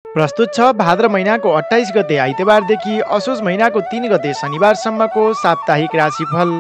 प्रस्तुत छ भाद्र महिनाको 28 गते आइतबारदेखि असोज महिनाको 3 गते शनिबारसम्मको साप्ताहिक राशिफल।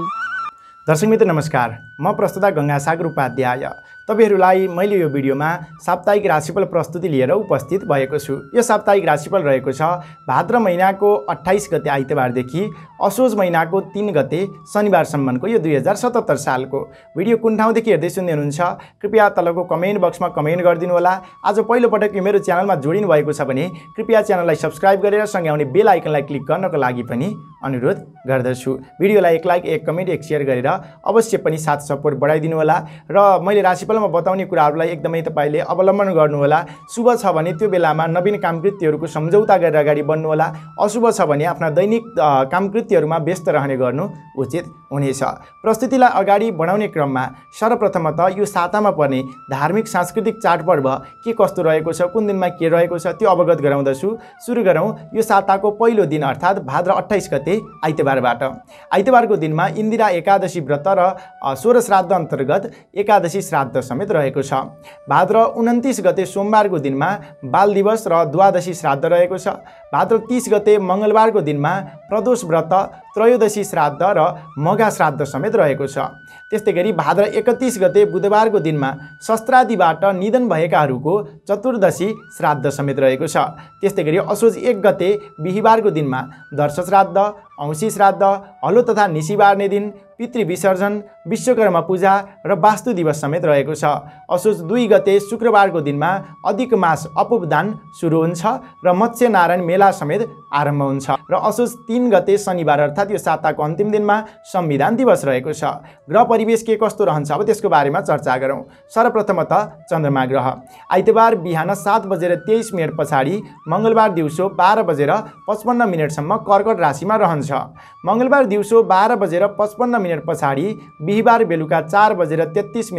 दर्शक मित्र नमस्कार, म प्रस्तुता गंगासागर उपाध्याय तपाईहरुलाई मैले यो भिडियोमा साप्ताहिक राशिफल प्रस्तुति लिएर उपस्थित भएको छु। यो साप्ताहिक राशिफल रहेको छ भाद्र महिनाको 28 गते आइतबारदेखि असोज महिनाको 3 गते शनिबारसम्मको यो 2077 सालको। भिडियो कुन ठाउँदेखि हेर्दै सुन्दै हुनुहुन्छ कृपया तलको कमेन्ट बक्समा कमेन्ट गरिदिनु होला। आज पहिलो पटक यो मेरो च्यानलमा जोडिनु भएको छ भने कृपया च्यानललाई सब्स्क्राइब गरेर सँगै आउने बेल आइकनलाई क्लिक गर्नको लागि पनि अनुरोध गर्दछु। भिडियोलाई एक लाइक, एक कमेन्ट, एक शेयर गरेर अवश्य पनि साथ सपोर्ट बढाइदिनु होला र मैले राशिफलमा बताउने कुराहरूलाई एकदमै तपाईले अवलम्बन गर्नु होला। शुभ छ भने त्यो बेलामा नवीन कामकृत्यहरूको सम्झौता गरेर अगाडि बढ्नु होला। अशुभ छ भने आफ्ना दैनिक कामकृत्यहरूमा व्यस्त रहने गर्नु उचित हुनेछ। प्रस्तुतिलाई अगाडि बढाउने क्रममा सर्वप्रथमतः यो सातामा पर्ने धार्मिक सांस्कृतिक चाडपर्व के कस्तो रहेको छ, कुन दिनमा के रहेको छ त्यो अवगत गराउँदछु। सुरु गरौँ यो साताको पहिलो दिन अर्थात् भाद्र 28 गते आइतबारबाट। आइतबारको दिनमा इन्दिरा एकादशी व्रत र 16 श्राद्ध अन्तर्गत एकादशी श्राद्ध समेत रहेको छ। भाद्र 29 गते सोमबारको दिनमा बाल दिवस र द्वादशी श्राद्ध रहेको छ। भाद्र 30 गते मंगलबारको दिनमा प्रदोष व्रत, त्रयोदशी श्राद्ध र मघा श्राद्ध समेत रहेको छ। त्यस्तै गरी भाद्र 31 गते बुधबारको दिनमा शस्त्रादिबाट निधन भएकाहरूको चतुर्दशी श्राद्ध समेत रहेको छ। त्यस्तै गरी असोज 1 गते बिहीबारको दिनमा दर्श श्राद्ध, औँसी श्राद्ध, हलो तथा निसी बार्ने दिन, पितृ विसर्जन, विश्वकर्मा पूजा र वास्तु दिवस समेत रहेको छ। असोज 2 गते शुक्रबारको दिनमा अधिक मास अपुपदान सुरु हुन्छ र मत्स्य नारायण मेला समेत आरम्भ हुन्छ र असोज 3 गते शनिबार अर्थात् यो साताको अन्तिम दिनमा संविधान दिवस रहेको छ। ग्रह परिवेश के कस्तो रहन्छ अब त्यसको बारेमा चर्चा गरौँ। सर्वप्रथमतः चन्द्रमा ग्रह आइतबार बिहान 7:23 पछाडि मंगलबार दिउँसो 12:55 कर्कट राशिमा रहन्छ। मंगलबार दिउँसो 12:55 पछाडि बिहीबार बेलुका 4:33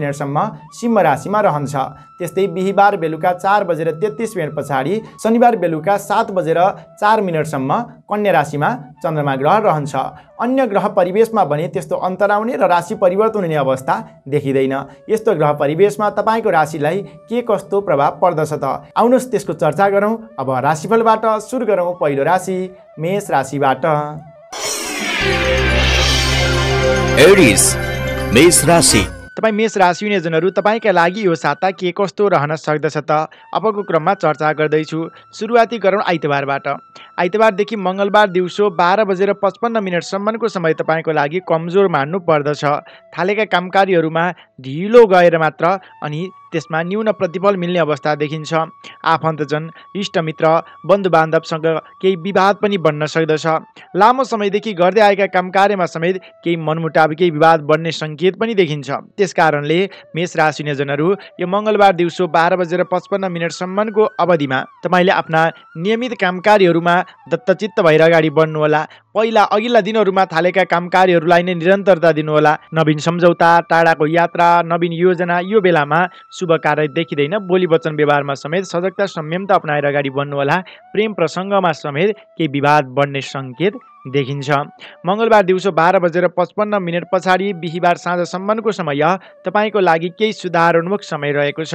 सिंह राशिमा रहन्छ। त्यस्तै बिहीबार बेलुका 4:33 पछाडि शनिबार बेलुका 7:04 कन्या राशिमा चन्द्रमा ग्रह रहन्छ। अन्य ग्रह परिवेशमा भने त्यस्तो अन्तर आउने र राशि परिवर्तन हुने अवस्था देखिँदैन। यस्तो ग्रह परिवेशमा तपाईको राशिलाई के कस्तो प्रभाव पर्दछ त आउनुहोस् त्यसको चर्चा गरौँ। अब राशिफलबाट सुरु गरौँ। पहिलो राशि मेष राशिबाट। एरिस मेष राशि। तपाई मेष राशि हुनेजनहरू तपाईका लागि यो साता के कस्तो रहन सक्दछ त अबको क्रममा चर्चा गर्दैछु। सुरुवाती गरौँ आइतबारबाट। आइतबारदेखि मंगलबार दिउँसो 12:55 सम्मको समय तपाईको लागि कमजोर मान्नु पर्दछ। थालेका कामकार्यहरूमा ढिलो गएर मात्र अनि त्यसमा न्यून प्रतिफल मिल्ने अवस्था देखिन्छ। आफन्तजन, इष्टमित्र, बन्धुबान्धवसँग केही विवाद पनि बन्न सक्दछ। लामो समयदेखि गर्दै आएका कामकार्यमा समेत केही मनमुटाव, केही विवाद बन्ने सङ्केत पनि देखिन्छ। त्यसकारणले मेष राशि हुनेजनहरू यो मंगलबार दिउँसो 12:55 सम्मको अवधिमा तपाईले आफ्ना नियमित कामकार्यहरूमा दत्तचित्त भएर अगाडि बढ्नुहोला। पहिला अघिल्ला दिनहरूमा थालेका कामकार्यहरूलाई नै निरन्तरता दिनुहोला। नवीन सम्झौता, टाढाको यात्रा, नवीन योजना यो बेलामा शुभ कार्य देखिँदैन। बोली वचन व्यवहारमा समेत सजगता, संयमता अपनाएर अगाडि बढ्नुहोला। प्रेम प्रसङ्गमा समेत केही विवाद बढ्ने सङ्केत देखिन्छ। मंगलबार दिउँसो 12:55 पछाडि बिहीबार साँझसम्मको समय तपाईको लागि केही सुधारोन्मुख समय रहेको छ।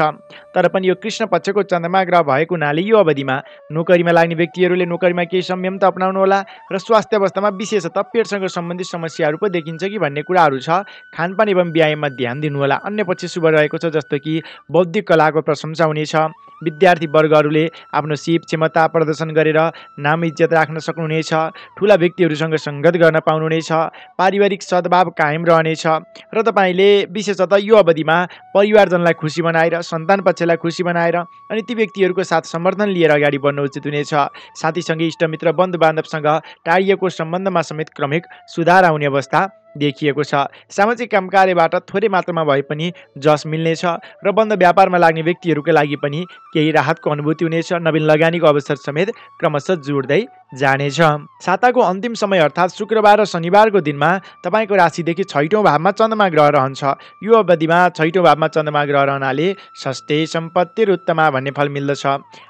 तर पनि यो कृष्ण पक्षको चन्द्रमा ग्रह भएको हुनाले यो अवधिमा नोकरीमा लाग्ने व्यक्तिहरूले नोकरीमा केही संयमता अपनाउनु होला र स्वास्थ्य अवस्थामा विशेषतः पेटसँग सम्बन्धित समस्याहरू पो देखिन्छ कि भन्ने कुराहरू छ। खानपान एवं व्यायाममा ध्यान दिनुहोला। अन्य पक्ष शुभ रहेको छ जस्तो कि बौद्धिक कलाको प्रशंसा हुनेछ। विद्यार्थी वर्गहरूले आफ्नो सिप क्षमता प्रदर्शन गरेर नाम इज्जत राख्न सक्नुहुनेछ। ठुला व्यक्तिहरूसँग सङ्गत गर्न पाउनुहुनेछ। पारिवारिक सद्भाव कायम रहनेछ र तपाईले विशेषतः यो अवधिमा परिवारजनलाई खुसी बनाएर, सन्तान पक्षलाई खुसी बनाएर अनि ती व्यक्तिहरूको साथ समर्थन लिएर अगाडि बढ्नु उचित हुनेछ। साथीसँगै इष्टमित्र, बन्धुबान्धवसँग टाढिएको सम्बन्धमा समेत क्रमिक सुधार आउने अवस्था देखिएको छ। सामाजिक कामकार्यबाट थोरै मात्रामा भए पनि जस मिल्नेछ र बन्द व्यापारमा लाग्ने व्यक्तिहरूका लागि पनि केही राहतको अनुभूति हुनेछ। नवीन लगानीको अवसर समेत क्रमशः जोड्दै जानेछ। साताको अन्तिम समय अर्थात् शुक्रबार र शनिबारको दिनमा तपाईँको राशिदेखि 6औं भावमा चन्द्रमा ग्रह रहन्छ। यो अवधिमा 6औं भावमा चन्द्रमा ग्रह रहनाले षष्ठे सम्पत्ति उत्तमा भन्ने फल मिल्दछ।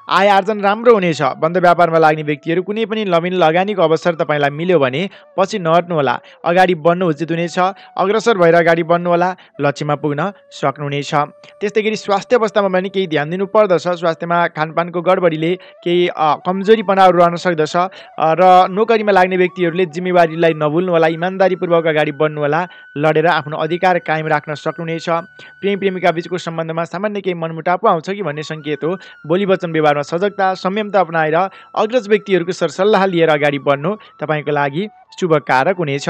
आय आर्जन राम्रो हुनेछ। बन्द व्यापारमा लाग्ने व्यक्तिहरू कुनै पनि नवीन लगानीको अवसर तपाईँलाई मिल्यो भने पछि नहट्नुहोला, अगाडि बढ्नु उचित हुनेछ। अग्रसर भएर अगाडि बढ्नुहोला, लक्ष्यमा पुग्न सक्नुहुनेछ। त्यस्तै गरी स्वास्थ्य अवस्थामा पनि केही ध्यान दिनु पर्दछ। स्वास्थ्यमा खानपानको गडबडीले केही कमजोरीपनाहरू रहन सक्दछ र नोकरीमा लाग्ने व्यक्तिहरूले जिम्मेवारीलाई नभुल्नुहोला, इमान्दारीपूर्वक अगाडि बढ्नुहोला, लडेर आफ्नो अधिकार कायम राख्न सक्नुहुनेछ। प्रेमी प्रेमिका बीचको सम्बन्धमा सामान्य केही मनमुटाव आउँछ कि भन्ने सङ्केत हो। बोली वचन व्यवहारमा सजगता संयमता अपनाएर अग्रज व्यक्तिहरूको सरसल्लाह लिएर अगाडि बढ्नु तपाईँको लागि शुभकारक हुनेछ।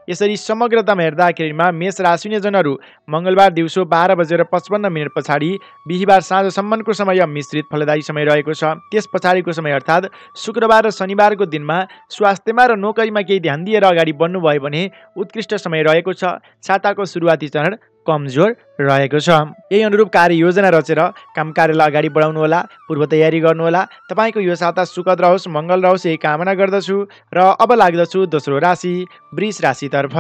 यसरी समग्रतामा हेर्दाखेरिमा मेष राशिजनहरू मङ्गलबार दिउँसो 12:55 पछाडि बिहिबार साँझसम्मको समय मिश्रित फलदायी समय रहेको छ। त्यस पछाडिको समय अर्थात् शुक्रबार र शनिबारको दिनमा स्वास्थ्यमा र नोकरीमा केही ध्यान दिएर अगाडि बढ्नुभयो भने उत्कृष्ट समय रहेको छ। साताको सुरुवाती चरण कमजोर रहेको छ। यही अनुरूप कार्ययोजना रचेर काम कार्यलाई अगाडि बढाउनुहोला, पूर्व तयारी गर्नुहोला। तपाईँको यो साता सुखद रहोस्, मङ्गल रहोस् यही कामना गर्दछु र अब लाग्दछु दोस्रो राशि वृष राशितर्फ।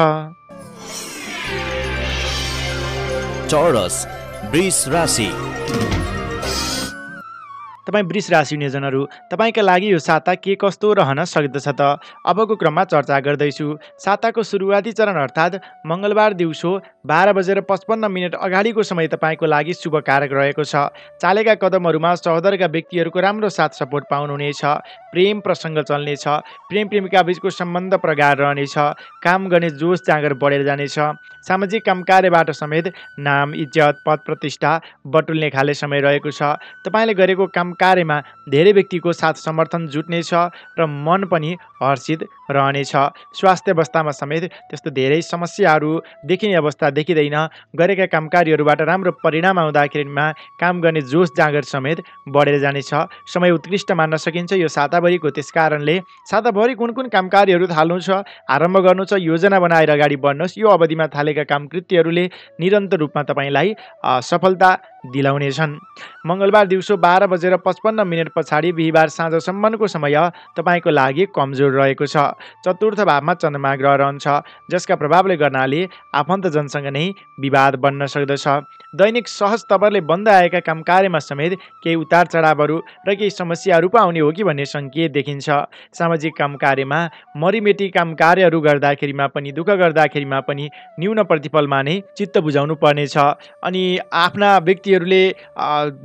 चौरस वृष राशि। तपाईँ वृष राशि हुनेजनहरू तपाईँका लागि यो साता के कस्तो रहन सक्दछ त अबको क्रममा चर्चा गर्दैछु। साताको सुरुवाती चरण अर्थात् मङ्गलबार दिउँसो 12:55 अगाडिको समय तपाईँको लागि शुभकारक रहेको छ। चालेका कदमहरूमा सहोदरका व्यक्तिहरूको राम्रो साथ सपोर्ट पाउनुहुनेछ। प्रेम प्रसङ्ग चल्नेछ। प्रेम प्रेमिका बीचको सम्बन्ध प्रगाढ रहनेछ। काम गर्ने जोस जाँगर बढेर जानेछ। सामाजिक काम कार्यबाट समेत नाम इज्जत पद प्रतिष्ठा बटुल्ने खाले समय रहेको छ। तपाईँले गरेको काम कार्यमा धेरै व्यक्तिको साथ समर्थन जुट्नेछ र मन पनि हर्षित रहनेछ। स्वास्थ्य अवस्थामा समेत त्यस्तो धेरै समस्याहरू देखिने अवस्था देखिँदैन। गरेका काम कार्यहरूबाट राम्रो परिणाम आउँदाखेरिमा काम गर्ने जोस जाँगर समेत बढेर जानेछ। समय उत्कृष्ट मान्न सकिन्छ यो साताभरिको। त्यस कारणले साताभरि कुन कुन काम कार्यहरू थाल्नु छ, आरम्भ गर्नु छ, योजना बनाएर अगाडि बढ्नुहोस्। यो अवधिमा थालेका काम कृत्यहरूले निरन्तर रूपमा तपाईँलाई सफलता दिलाउनेछन्। मङ्गलबार दिउँसो 12:55 पछाडि बिहिबार साँझसम्मको समय तपाईँको लागि कमजोर रहेको छ। चतुर्थ भावमा चन्द्रमा ग्रह रहन्छ, जसका प्रभावले गर्नाले आफन्तजनसँग नै विवाद बन्न सक्दछ। दैनिक सहज तवरले बन्द आएका काम कार्यमा समेत केही उतार चढावहरू र केही समस्याहरू पो आउने हो कि भन्ने सङ्केत देखिन्छ। सामाजिक काम कार्यमा मरिमेटी काम कार्यहरू गर्दाखेरिमा पनि दुःख गर्दाखेरिमा पनि न्यून प्रतिफलमा नै चित्त बुझाउनु पर्नेछ। अनि आफ्ना व्यक्तिहरूले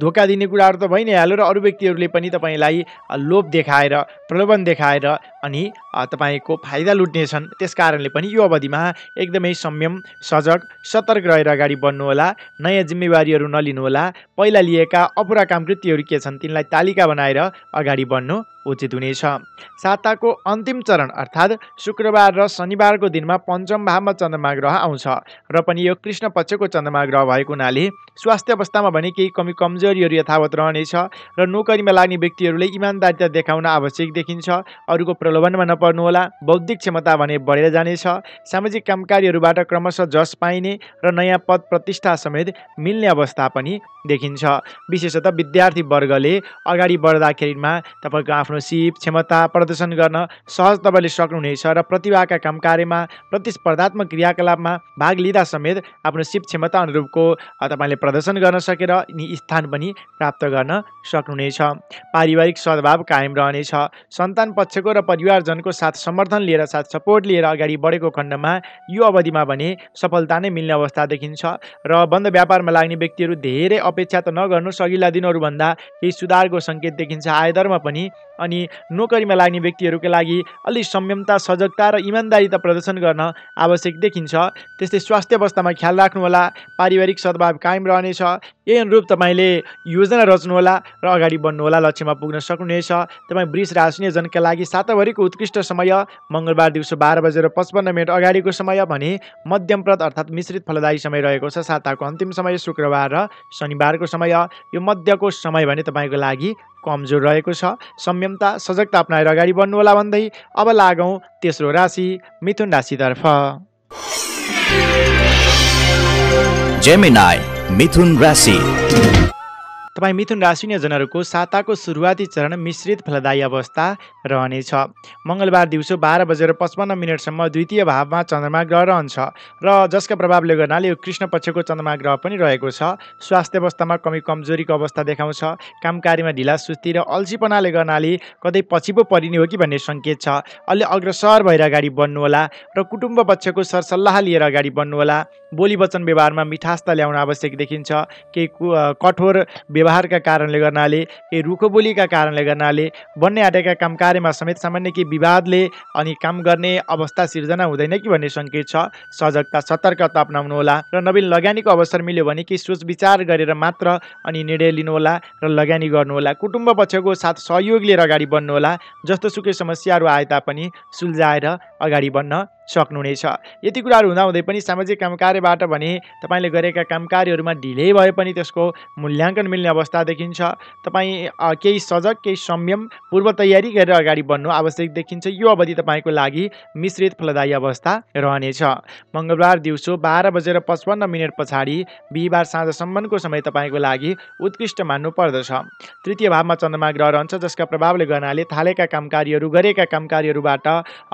धोका दिने कुराहरू त भइ नै हाल्यो र अरू व्यक्तिहरूले पनि तपाईँलाई लोभ देखाएर प्रलोभन देखाएर अनि तपाईँको फाइदा लुट्नेछन्। त्यस कारणले पनि यो अवधिमा एकदमै संयम सजग सतर्क रहेर अगाडि बढ्नुहोला। नयाँ जिम्मेवारीहरू नलिनुहोला। पहिला लिएका अपुरा काम कृत्यहरू के छन् तिनलाई तालिका बनाएर अगाडि बढ्नु उचित हुनेछ। साताको अन्तिम चरण अर्थात् शुक्रबार र शनिबारको दिनमा पञ्चम भावमा चन्द्रमा ग्रह आउँछ र पनि यो कृष्ण पक्षको चन्द्रमा ग्रह भएको हुनाले स्वास्थ्य अवस्थामा भने केही कमी कमजोरीहरू यथावत रहनेछ र नोकरीमा लाग्ने व्यक्तिहरूले इमान्दारिता देखाउन आवश्यक देखिन्छ। अरूको प्रलोभनमा नपर्नुहोला। बौद्धिक क्षमता भने बढेर जानेछ। सामाजिक काम कार्यहरूबाट क्रमशः जस पाइने र नयाँ पद प्रतिष्ठा समेत मिल्ने अवस्था पनि देखिन्छ। विशेषतः विद्यार्थी वर्गले अगाडि बढ्दाखेरिमा तपाईँको आफ्नो सिप क्षमता प्रदर्शन गर्न सहज तवरले सक्नुहुनेछ र प्रतिभाका काम कार्यमा प्रतिस्पर्धात्मक क्रियाकलापमा भाग लिँदा समेत आफ्नो सिप क्षमता अनुरूपको तपाईँले प्रदर्शन गर्न सकेर स्थान पनि प्राप्त गर्न सक्नुहुनेछ। पारिवारिक सद्भाव कायम रहनेछ। सन्तान पक्षको र परिवारजनको साथ समर्थन लिएर साथ सपोर्ट लिएर अगाडि बढेको खण्डमा यो अवधिमा भने सफलता नै मिल्ने अवस्था देखिन्छ र बन्द व्यापारमा लाग्ने व्यक्तिहरू धेरै अपेक्षा त नगर्नुहोस्। अघिल्ला दिनहरूभन्दा केही सुधारको सङ्केत देखिन्छ आयदरमा पनि। अनि नोकरीमा लाग्ने व्यक्तिहरूका लागि अलि संयमता सजगता र इमान्दारिता प्रदर्शन गर्न आवश्यक देखिन्छ। त्यस्तै स्वास्थ्य अवस्थामा ख्याल राख्नुहोला। पारिवारिक सद्भाव कायम रहनेछ। यही अनुरूप तपाईँले योजना रच्नुहोला र अगाडि बढ्नुहोला, लक्ष्यमा पुग्न सक्नुहुनेछ। तपाईँ वृष राशिजनका लागि साताभरिको उत्कृष्ट समय मङ्गलबार दिउँसो 12:55 अगाडिको समय भने मध्यमप्रद अर्थात् मिश्रित फलदायी समय रहेको छ। साताको अन्तिम समय शुक्रबार र शनिबारको समय यो मध्यको समय भने तपाईँको लागि कमजोर रहेको छ। संयमता सजगता अपनाएर अगाडि बढ्नुहोला भन्दै अब लागौँ तेस्रो राशि मिथुन राशितर्फ। जेमिनाई मिथुन राशि। तपाईँ मिथुन राशिन्यजनहरूको साताको सुरुवाती चरण मिश्रित फलदायी अवस्था रहनेछ। मङ्गलबार दिउँसो 12:55 द्वितीय भावमा चन्द्रमा ग्रह रहन्छ र जसका प्रभावले गर्नाले यो कृष्ण पक्षको चन्द्रमा ग्रह पनि रहेको छ। स्वास्थ्य अवस्थामा कमी कमजोरीको अवस्था देखाउँछ। कामकारीमा ढिला सुस्ती र अल्छीपनाले गर्नाले कतै पछि पो परिने हो कि भन्ने सङ्केत छ। अलि अग्रसर भएर अगाडि बढ्नुहोला र कुटुम्ब पक्षको सरसल्लाह लिएर अगाडि बढ्नुहोला। बोली वचन व्यवहारमा मिठासता ल्याउन आवश्यक देखिन्छ। केही कठोर व्यवहारका कारणले गर्नाले, केही रुखो बोलीका कारणले गर्नाले बन्ने आँटेका काम कार्यमा समेत सामान्य केही विवादले अनि काम गर्ने अवस्था सिर्जना हुँदैन कि भन्ने सङ्केत छ। सजगता सतर्कता अपनाउनुहोला र नवीन लगानीको अवसर मिल्यो भने केही सोच विचार गरेर मात्र अनि निर्णय लिनुहोला र लगानी गर्नुहोला। कुटुम्ब पक्षको साथ सहयोग लिएर अगाडि बढ्नुहोला। जस्तो सुकै समस्याहरू आए तापनि सुल्झाएर अगाडि बढ्न सक्नुहुनेछ। यति कुराहरू हुँदाहुँदै पनि सामाजिक कामकार्यबाट भने तपाईँले गरेका कामकार्यहरूमा ढिलै भए पनि त्यसको मूल्याङ्कन मिल्ने अवस्था देखिन्छ। तपाईँ केही सजग, केही संयम, पूर्व तयारी गरेर अगाडि बढ्नु आवश्यक देखिन्छ। यो अवधि तपाईँको लागि मिश्रित फलदायी अवस्था रहनेछ। मङ्गलबार दिउँसो 12:55 पछाडि बिहिबार साँझसम्मको समय तपाईँको लागि उत्कृष्ट मान्नु पर्दछ। तृतीय भावमा चन्द्रमा ग्रह रहन्छ जसका प्रभावले गर्नाले थालेका कामकार्यहरू, गरेका कामकार्यहरूबाट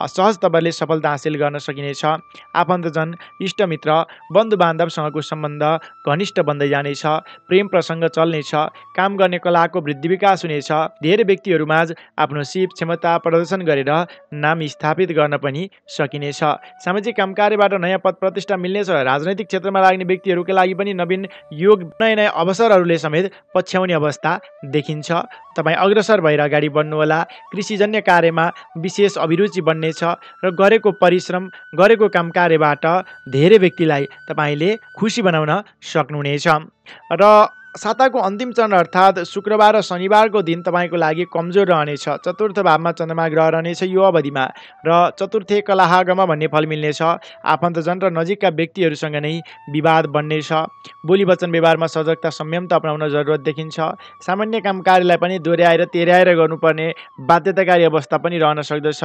सहज तवरले सफलता हासिल गर्न सकिनेछ। आफन्तजन, इष्टमित्र, बन्धुबान्धवसँगको सम्बन्ध घनिष्ठ बन्दै जानेछ। प्रेम प्रसङ्ग चल्नेछ। काम गर्ने कलाको वृद्धि विकास हुनेछ। धेरै व्यक्तिहरूमाझ आफ्नो सिप क्षमता प्रदर्शन गरेर नाम स्थापित गर्न पनि सकिनेछ। सामाजिक कामकार्यबाट नयाँ पद प्रतिष्ठा मिल्नेछ। राजनैतिक क्षेत्रमा लाग्ने व्यक्तिहरूका लागि पनि नवीन योग, नयाँ नयाँ अवसरहरूले समेत पछ्याउने अवस्था देखिन्छ। तपाईँ अग्रसर भएर अगाडि बढ्नुहोला। कृषिजन्य कार्यमा विशेष अभिरुचि बन्नेछ र गरेको परिश्रम, गरेको कामकार्यबाट धेरै व्यक्तिलाई तपाईँले खुसी बनाउन सक्नुहुनेछ। र साताको अन्तिम चरण अर्थात् शुक्रबार र शनिबारको दिन तपाईँको लागि कमजोर रहनेछ। चतुर्थ भावमा चन्द्रमा ग्रह रहनेछ यो अवधिमा र चतुर्थे कलहागम भन्ने फल मिल्नेछ। आफन्तजन र नजिकका व्यक्तिहरूसँग नै विवाद बन्नेछ। बोली वचन व्यवहारमा सजगता संयमता अपनाउन जरुरत देखिन्छ। सामान्य काम कार्यलाई पनि दोहोऱ्याएर तेह्याएर गर्नुपर्ने बाध्यताकारी अवस्था पनि रहन सक्दछ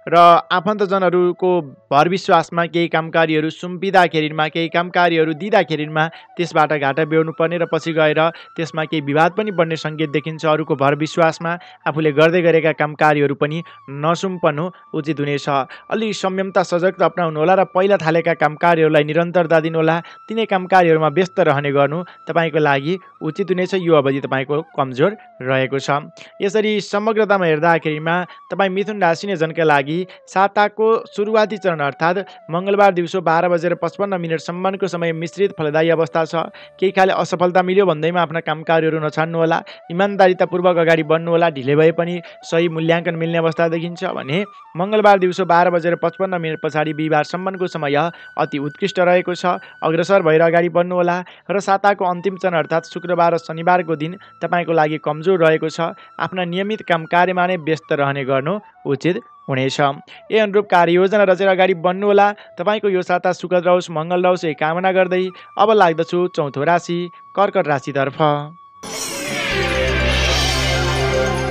र आफन्तजनहरूको भर विश्वासमा केही कामकारीहरू सुम्पिँदाखेरिमा, केही कामकारीहरू दिँदाखेरिमा त्यसबाट घाटा बेहोर्नुपर्ने र पछि गएर त्यसमा केही विवाद पनि बढ्ने सङ्केत देखिन्छ। अरूको भर विश्वासमा आफूले गर्दै गरेका कामकार्यहरू पनि नसुम्पनु उचित हुनेछ। अलि संयमता सजगता अपनाउनुहोला र पहिला थालेका कामकार्यहरूलाई निरन्तरता दिनुहोला। तिनै कामकार्यहरूमा व्यस्त रहने गर्नु तपाईँको लागि उचित हुनेछ। यो अवधि तपाईँको कमजोर रहेको छ। यसरी समग्रतामा हेर्दाखेरिमा तपाईँ मिथुन राशिन्यजनका लागि साताको सुरुवाती चरण अर्थात् मङ्गलबार दिउँसो 12:55 सम्मको समय मिश्रित फलदायी अवस्था छ। केही खाले असफलता मिल्यो भन्दैमा आफ्ना कामकार्यहरू नछाड्नुहोला। इमान्दारितापूर्वक अगाडि बढ्नुहोला। ढिलै भए पनि सही मूल्याङ्कन मिल्ने अवस्था देखिन्छ भने मङ्गलबार दिउँसो 12:55 पछाडि बिहिबारसम्मको समय अति उत्कृष्ट रहेको छ। अग्रसर भएर अगाडि बढ्नुहोला र साताको अन्तिम चरण अर्थात् शुक्रबार र शनिबारको दिन तपाईँको लागि कमजोर रहेको छ। आफ्ना नियमित काम कार्यमा नै व्यस्त रहने गर्नु उचित हुनेछ। यही अनुरूप कार्ययोजना रचेर अगाडि बढ्नुहोला। तपाईँको यो साता सुखद रहोस्, मङ्गल रहोस् यही कामना गर्दै अब लाग्दछु चौथो राशि कर्कट राशितर्फ।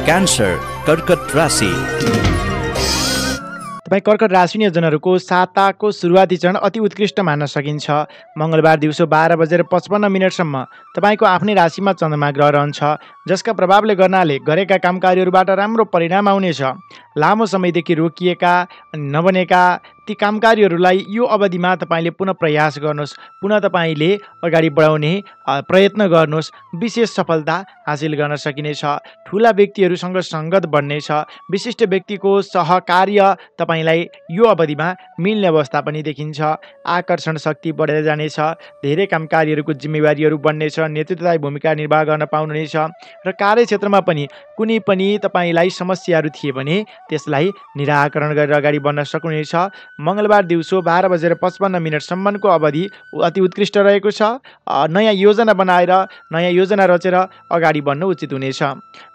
क्यान्सर कर्कट राशि। तपाईँ कर्कट राशिन्यजनहरूको साताको सुरुवाती चरण अति उत्कृष्ट मान्न सकिन्छ। मङ्गलबार दिउँसो 12:55 तपाईँको आफ्नै राशिमा चन्द्रमा ग्रह रहन्छ जसका प्रभावले गर्नाले गरेका कामकार्यहरूबाट राम्रो परिणाम आउनेछ। लामो समयदेखि रोकिएका नबनेका ती कामकार्यहरूलाई यो अवधिमा तपाईँले पुनः प्रयास गर्नुहोस्। पुनः तपाईँले अगाडि बढाउने प्रयत्न गर्नुहोस्। विशेष सफलता हासिल गर्न सकिनेछ। ठुला व्यक्तिहरूसँग सङ्गत बढ्नेछ। विशिष्ट व्यक्तिको सहकार्य तपाईँलाई यो अवधिमा मिल्ने अवस्था पनि देखिन्छ। आकर्षण शक्ति बढेर जानेछ। धेरै कामकार्यहरूको जिम्मेवारीहरू बढ्नेछ। नेतृत्वदायी भूमिका निर्वाह गर्न पाउनुहुनेछ र कार्यक्षेत्रमा पनि कुनै पनि तपाईँलाई समस्याहरू थिए भने त्यसलाई निराकरण गरेर अगाडि बढ्न सक्नुहुनेछ। मङ्गलबार दिउँसो 12:55 सम्मको अवधि अति उत्कृष्ट रहेको छ। नयाँ योजना बनाएर, नयाँ योजना रचेर अगाडि बढ्नु उचित हुनेछ।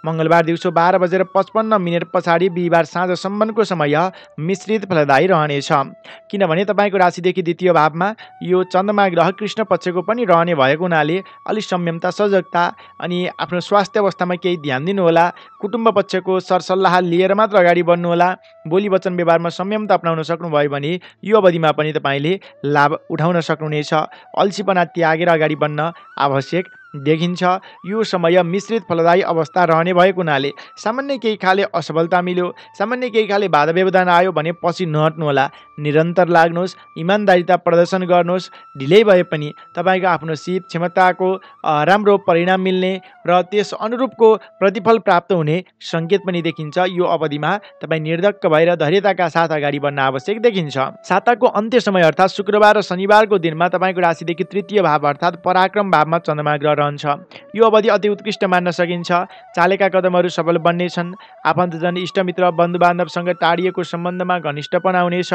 मङ्गलबार दिउँसो 12:55 पछाडि बिहिबार साँझसम्मको समय मिश्रित फलदायी रहनेछ। किनभने तपाईँको राशिदेखि द्वितीय भावमा यो चन्द्रमा ग्रह कृष्ण पक्षको पनि रहने भएको हुनाले अलिक संयमता सजगता अनि आफ्नो स्वास्थ्य अवस्थामा केही ध्यान दिनुहोला। कुटुम्ब पक्षको सरसल्लाह लिएर मात्र अगाडि बढ्नुहोला। बोली वचन व्यवहारमा संयमता अपनाउन सक्नुभयो भने यो अवधिमा पनि तपाईँले लाभ उठाउन सक्नुहुनेछ। अल्छीपना त्यागेर अगाडि बढ्न आवश्यक देखिन्छ। यो समय मिश्रित फलदायी अवस्था रहने भएको हुनाले सामान्य केही खाले असफलता मिल्यो, सामान्य केही खाले बाधा व्यवधान आयो भने पछि नहट्नुहोला। निरन्तर लाग्नुहोस्, इमान्दारिता प्रदर्शन गर्नुहोस्। ढिलै भए पनि तपाईँको आफ्नो सिप क्षमताको राम्रो परिणाम मिल्ने र त्यस अनुरूपको प्रतिफल प्राप्त हुने सङ्केत पनि देखिन्छ। यो अवधिमा तपाईँ निर्धक्क भएर धैर्यताका साथ अगाडि बढ्न आवश्यक देखिन्छ। साताको अन्त्य समय अर्थात् शुक्रबार र शनिबारको दिनमा तपाईँको राशिदेखि तृतीय भाव अर्थात् पराक्रम भावमा चन्द्रमा ग्रह रहन्छ। यो अवधि अति उत्कृष्ट मान्न सकिन्छ। चालेका कदमहरू सफल बन्नेछन्। आफन्तजन, इष्टमित्र, बन्धुबान्धवसँग टाढिएको सम्बन्धमा घनिष्ठपना हुनेछ।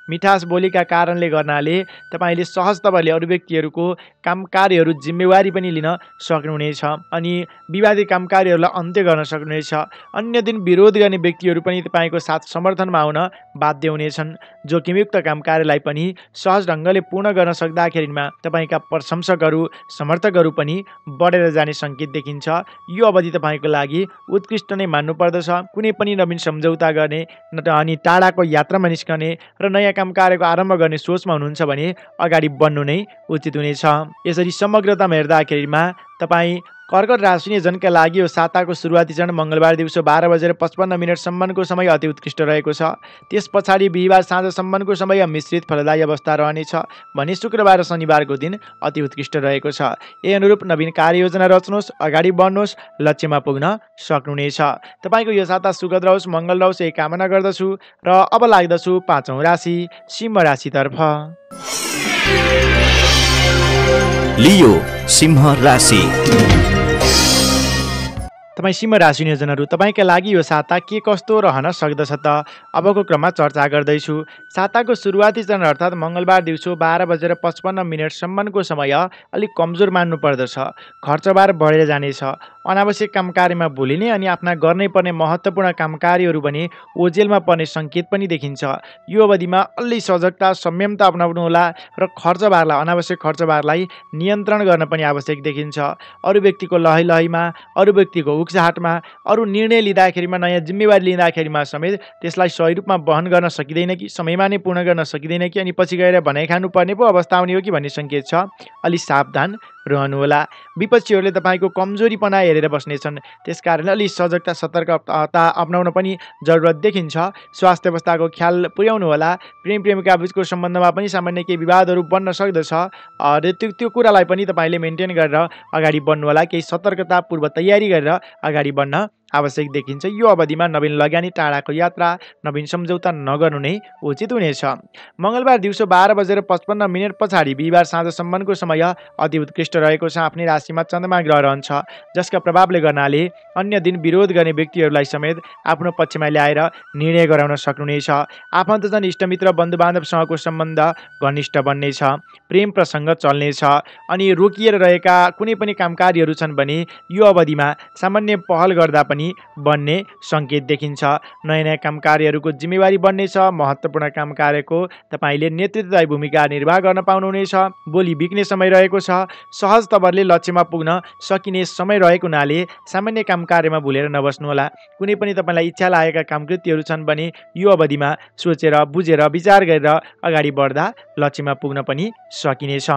मिठास बोलीका कारणले गर्नाले तपाईँले सहज तवरले अरू व्यक्तिहरूको काम कार्यहरू जिम्मेवारी पनि लिन सक्नुहुनेछ अनि विवादित काम कार्यहरूलाई अन्त्य गर्न सक्नुहुनेछ। अन्य दिन विरोध गर्ने व्यक्तिहरू पनि तपाईँको साथ समर्थनमा आउन बाध्य हुनेछन्। जोखिमयुक्त काम कार्यलाई पनि सहज ढङ्गले पूर्ण गर्न सक्दाखेरिमा तपाईँका प्रशंसकहरू समर्थकहरू पनि बढेर जाने सङ्केत देखिन्छ। यो अवधि तपाईँको लागि उत्कृष्ट नै मान्नुपर्दछ। कुनै पनि नवीन सम्झौता गर्ने अनि टाढाको यात्रामा निस्कने र नयाँ काम कार्यको आरम्भ गर्ने सोचमा हुनुहुन्छ भने अगाडि बढ्नु नै उचित हुनेछ। यसरी समग्रतामा हेर्दाखेरिमा तपाईँ कर्कट राशिजनका लागि यो साताको सुरुवाती चरण मङ्गलबार दिउँसो 12:55 समय अति उत्कृष्ट रहेको छ। त्यस पछाडि बिहिबार साँझसम्मको समय मिश्रित फलदायी अवस्था रहनेछ भने शुक्रबार र शनिबारको दिन अति उत्कृष्ट रहेको छ। यही अनुरूप नवीन कार्ययोजना रच्नुहोस्, अगाडि बढ्नुहोस्, लक्ष्यमा पुग्न सक्नुहुनेछ। तपाईँको यो साता सुखद रहोस्, मङ्गल रहोस् यही कामना गर्दछु र अब लाग्दछु 5औँ राशि सिंह राशितर्फ। लियो सिंह राशि। तपाईँ सिंह राशि नियोजनहरू तपाईँका लागि यो साता के कस्तो रहन सक्दछ त अबको क्रममा चर्चा गर्दैछु। साताको सुरुवाती चरण अर्थात् मङ्गलबार दिउँसो 12:55 समय अलिक कमजोर मान्नु पर्दछ। खर्चबार बढेर जानेछ। अनावश्यक काम कार्यमा भुलिने अनि आफ्ना गर्नै पर्ने महत्त्वपूर्ण काम कार्यहरू भने ओझेलमा पर्ने सङ्केत पनि देखिन्छ। यो अवधिमा अलि सजगता संयमता अपनाउनुहोला र अनावश्यक खर्चबारलाई नियन्त्रण गर्न पनि आवश्यक देखिन्छ। अरू व्यक्तिको लहैमा, अरू व्यक्तिको उक्साहाटमा, अरू निर्णय लिँदाखेरिमा, नयाँ जिम्मेवारी लिँदाखेरिमा समेत त्यसलाई सही रूपमा वहन गर्न सकिँदैन कि समयमा नै पूर्ण गर्न सकिँदैन कि अनि पछि गएर भनाइ खानुपर्ने पो अवस्था आउने हो कि भन्ने सङ्केत छ। अलि सावधान रहनुहोला। विपक्षीहरूले तपाईँको कमजोरीपना हेरेर बस्नेछन्। त्यसकारण अलि सजगता सतर्कता अपनाउन पनि जरुरत देखिन्छ। स्वास्थ्य अवस्थाको ख्याल पुर्याउनु होला। प्रेम प्रेमिका बिचको सम्बन्धमा पनि सामान्य केही विवादहरू बन्न सक्दछ र त्यो कुरालाई पनि तपाईँले मेन्टेन गरेर अगाडि बढ्नु होला। केही सतर्कता पूर्व तयारी गरेर अगाडि बढ्न आवश्यक देखिन्छ। यो अवधिमा नवीन लगानी, टाढाको यात्रा, नवीन सम्झौता नगर्नु नै उचित हुनेछ। मङ्गलबार दिउँसो 12:55 पछाडि बिहिबार साँझसम्मको समय अति उत्कृष्ट रहेको छ। आफ्नै राशिमा चन्द्रमा ग्रह रहन्छ, जसका प्रभावले गर्नाले अन्य दिन विरोध गर्ने व्यक्तिहरूलाई समेत आफ्नो पक्षमा ल्याएर निर्णय गराउन सक्नुहुनेछ। आफन्तजन, इष्टमित्र, बन्धुबान्धवसँगको सम्बन्ध घनिष्ठ बन्नेछ। प्रेम प्रसङ्ग चल्नेछ अनि रोकिएर रहेका कुनै पनि काम कार्यहरू छन् भने यो अवधिमा सामान्य पहल गर्दा पनि बन्ने सङ्केत देखिन्छ। नयाँ नयाँ काम कार्यहरूको जिम्मेवारी बन्नेछ। महत्त्वपूर्ण काम कार्यको तपाईँले नेतृत्वदायी भूमिका निर्वाह गर्न पाउनुहुनेछ। बोली बिक्ने समय रहेको छ। सहज तवरले लक्ष्यमा पुग्न सकिने समय रहेको हुनाले सामान्य काम कार्यमा भुलेर नबस्नुहोला। कुनै पनि तपाईँलाई इच्छा लागेका कामकृतिहरू छन् भने यो अवधिमा सोचेर बुझेर विचार गरेर अगाडि बढ्दा लक्ष्यमा पुग्न पनि सकिनेछ।